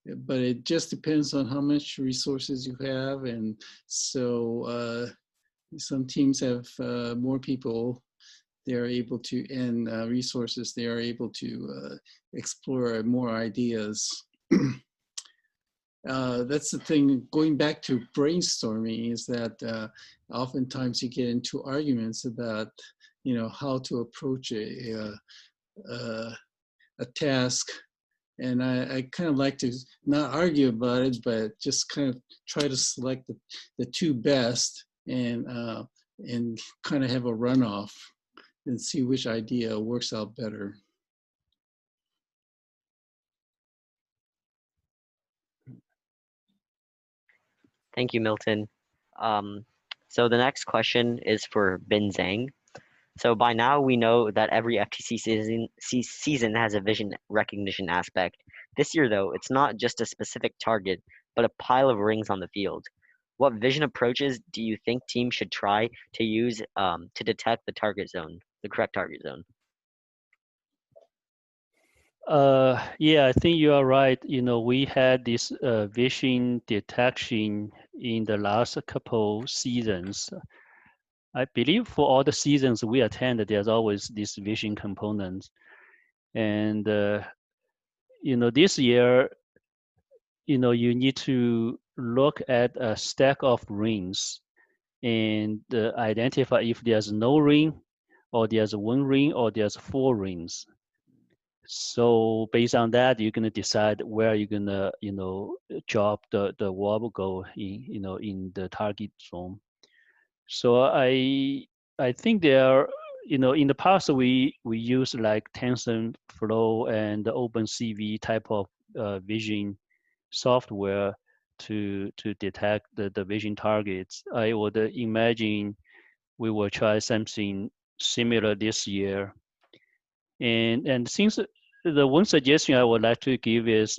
F: But it just depends on how much resources you have. And so some teams have more people, they're able to, and resources, they are able to explore more ideas. That's the thing, going back to brainstorming, is that oftentimes you get into arguments about, how to approach a task. And I kind of like to not argue about it, but just kind of try to select the two best, and kind of have a runoff and see which idea works out better.
A: Thank you, Milton. So the next question is for Bin Zhang. So by now we know that every FTC season has a vision recognition aspect. This year, though, it's not just a specific target, but a pile of rings on the field. What vision approaches do you think teams should try to use to detect the target zone, the correct target zone?
G: Yeah, I think you are right. We had this vision detection in the last couple seasons. I believe for all the seasons we attend, there's always this vision component. And, this year, you need to look at a stack of rings and identify if there's no ring, or there's one ring, or there's 4 rings. So based on that, you're gonna decide where you're gonna, drop the wobble goal in, in the target zone. So I think there, in the past we use like TensorFlow and the OpenCV type of vision software to detect the vision targets. I would imagine we will try something similar this year. And since the one suggestion I would like to give is,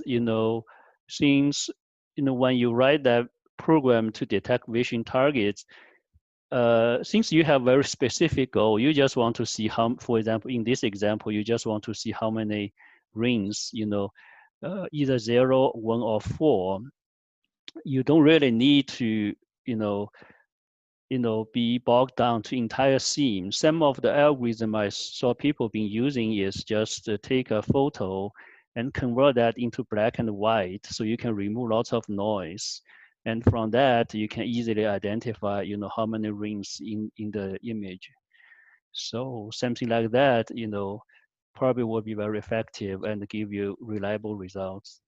G: since when you write that program to detect vision targets, since you have very specific goal, you just want to see how, for example, in this example, you just want to see how many rings, either 0, 1, or 4. You don't really need to, be bogged down to entire scene. Some of the algorithm I saw people been using is just take a photo and convert that into black and white, so you can remove lots of noise. And from that, you can easily identify, how many rings in the image. So something like that, probably will be very effective and give you reliable results.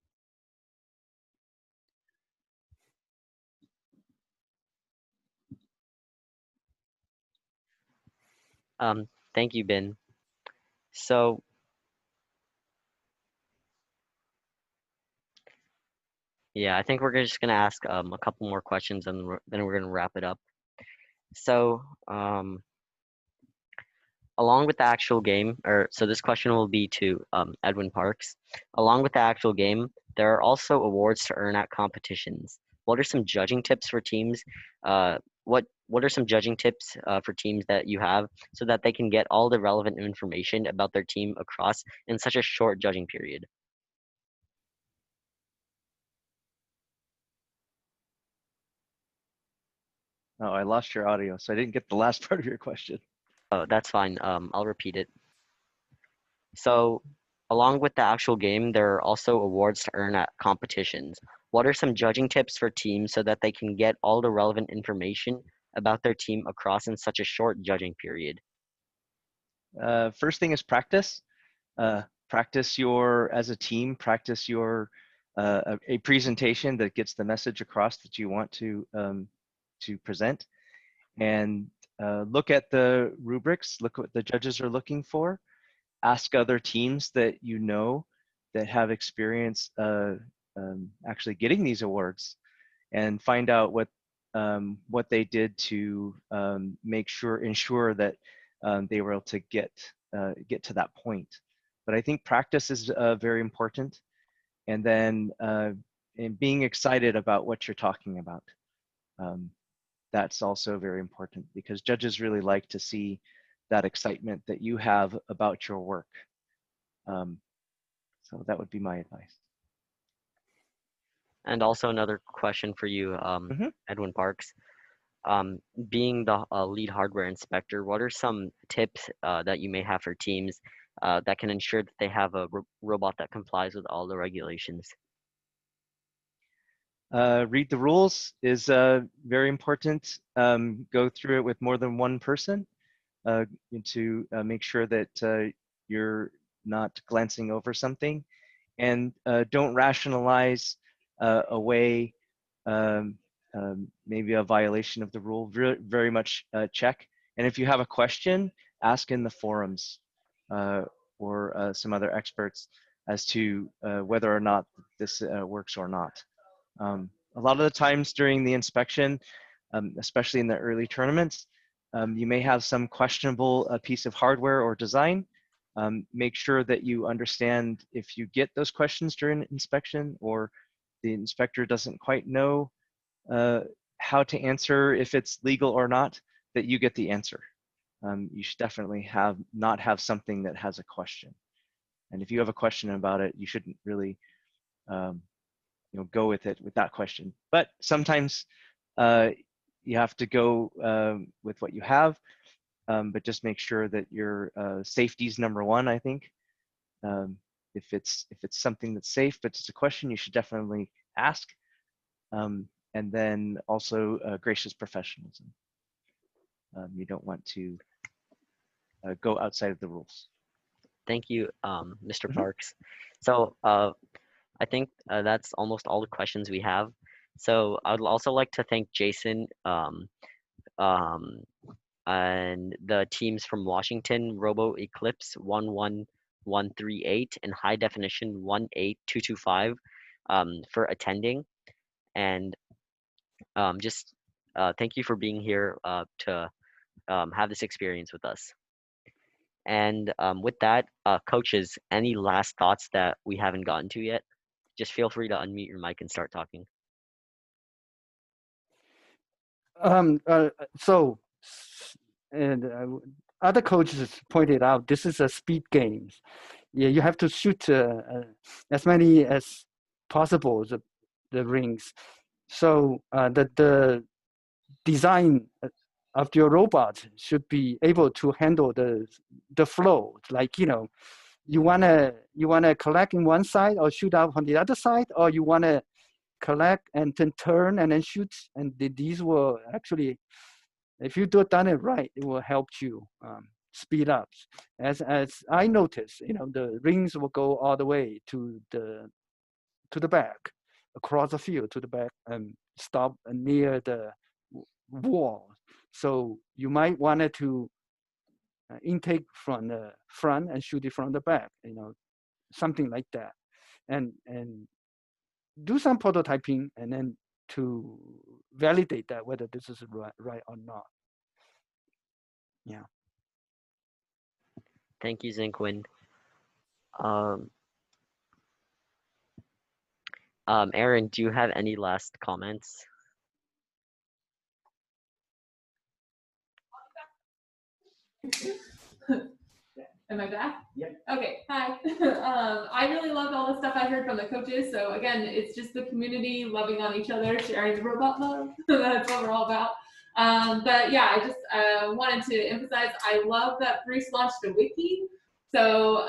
A: Thank you, Bin. So yeah, I think we're just gonna ask a couple more questions, and then we're gonna wrap it up. So along with the actual game, so this question will be to Edwin Parks. Along with the actual game, there are also awards to earn at competitions. What are some judging tips for teams? What are some judging tips for teams that you have, so that they can get all the relevant information about their team across in such a short judging period?
I: Oh, I lost your audio, so I didn't get the last part of your question.
A: Oh, that's fine. I'll repeat it. So, along with the actual game, there are also awards to earn at competitions. What are some judging tips for teams so that they can get all the relevant information about their team across in such a short judging period?
I: First thing is practice. Practice as a team, practice a presentation that gets the message across that you want to present, and look at the rubrics, look what the judges are looking for, ask other teams that that have experience actually getting these awards, and find out what they did to ensure that they were able to get to that point. But I think practice is very important, and then and being excited about what you're talking about. That's also very important, because judges really like to see that excitement that you have about your work. So that would be my advice.
A: And also another question for you, Edwin Parks. Being the lead hardware inspector, what are some tips that you may have for teams that can ensure that they have a robot that complies with all the regulations?
I: Read the rules is very important. Go through it with more than one person to make sure that you're not glancing over something, and don't rationalize away maybe a violation of the rule. Very much check. And if you have a question, ask in the forums or some other experts as to whether or not this works or not. A lot of the times during the inspection, especially in the early tournaments, you may have some questionable piece of hardware or design. Make sure that you understand, if you get those questions during inspection, or the inspector doesn't quite know how to answer, if it's legal or not, that you get the answer. You should definitely not have something that has a question. And if you have a question about it, you shouldn't really go with that question. But sometimes you have to go with what you have, but just make sure that your safety is number one, I think. If it's something that's safe, but it's a question, you should definitely ask, and then also gracious professionalism. You don't want to go outside of the rules.
A: Thank you, Mr.
I: Mhm.
A: Parks. So I think that's almost all the questions we have. So I would also like to thank Jason um, and the teams from Washington, Robo Eclipse 11138 and High Definition 18225 for attending. And just thank you for being here to have this experience with us. And with that, coaches, any last thoughts that we haven't gotten to yet? Just feel free to unmute your mic and start talking.
E: So, and other coaches pointed out this is a speed game. Yeah, you have to shoot as many as possible the rings. So the design of your robot should be able to handle the flow. Like, you wanna collect in one side or shoot out on the other side, or you wanna collect and then turn and then shoot. And these will actually, if you done it right, it will help you speed up. As I noticed, the rings will go all the way to the back, across the field to the back, and stop near the wall. So you might want to intake from the front and shoot it from the back, something like that, and do some prototyping, and then to validate that whether this is right or not. Yeah.
A: Thank you, Zhunquin. Aaryn, do you have any last comments?
C: Am I back?
E: Yep.
C: Okay, hi. I really loved all the stuff I heard from the coaches. So again, it's just the community loving on each other, sharing the robot love. That's what we're all about. But yeah, I just wanted to emphasize, I love that Bruce launched a wiki. So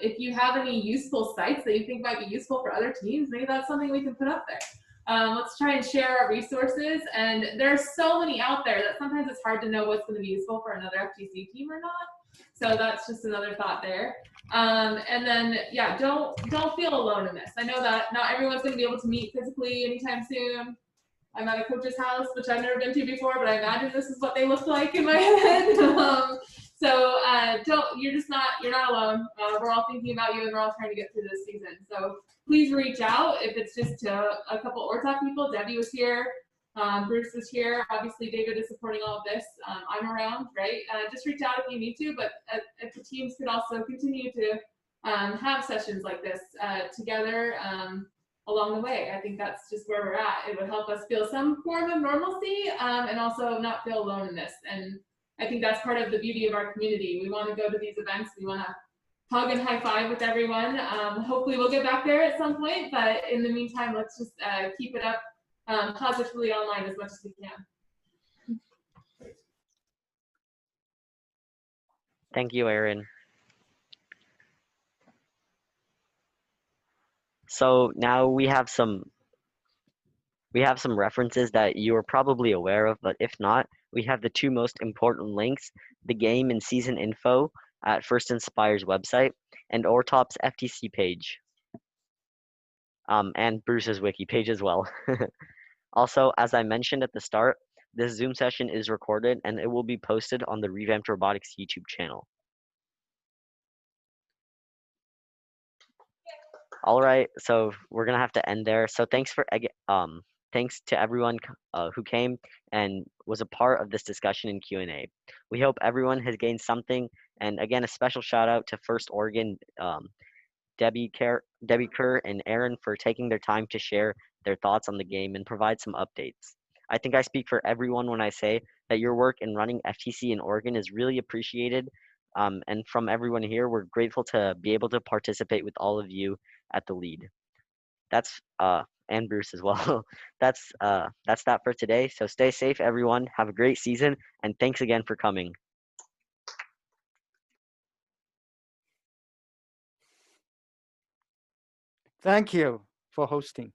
C: if you have any useful sites that you think might be useful for other teams, maybe that's something we can put up there. Let's try and share our resources. And there's so many out there that sometimes it's hard to know what's going to be useful for another FTC team or not. So that's just another thought there. And then, yeah, don't feel alone in this. I know that not everyone's going to be able to meet physically anytime soon. I'm at a coach's house, which I've never been to before, but I imagine this is what they look like in my head. You're not alone. We're all thinking about you, and we're all trying to get through this season. So please reach out if it's just to a couple ORTOC people. Debbie was here. Bruce is here. Obviously, David is supporting all of this. I'm around, right? Just reach out if you need to, but if the teams could also continue to have sessions like this together along the way. I think that's just where we're at. It would help us feel some form of normalcy and also not feel alone in this. And I think that's part of the beauty of our community. We want to go to these events. We want to hug and high five with everyone. Hopefully we'll get back there at some point, but in the meantime, let's just keep it up positively online as much as we can.
A: Thank you, Aaryn. So now we have some references that you are probably aware of, but if not, we have the two most important links: the game and season info at First Inspire's website and ORTOP's FTC page, and Bruce's wiki page as well. Also, as I mentioned at the start, this Zoom session is recorded and it will be posted on the RevAmped Robotics YouTube channel. All right, so we're gonna have to end there. So thanks to everyone who came and was a part of this discussion and Q&A. We hope everyone has gained something. And again, a special shout out to First Oregon, Debbie Kerr, and Aaryn for taking their time to share their thoughts on the game and provide some updates. I think I speak for everyone when I say that your work in running FTC in Oregon is really appreciated. And from everyone here, we're grateful to be able to participate with all of you at the lead. That's and Bruce as well. That's that for today. So stay safe, everyone. Have a great season, and thanks again for coming.
E: Thank you for hosting.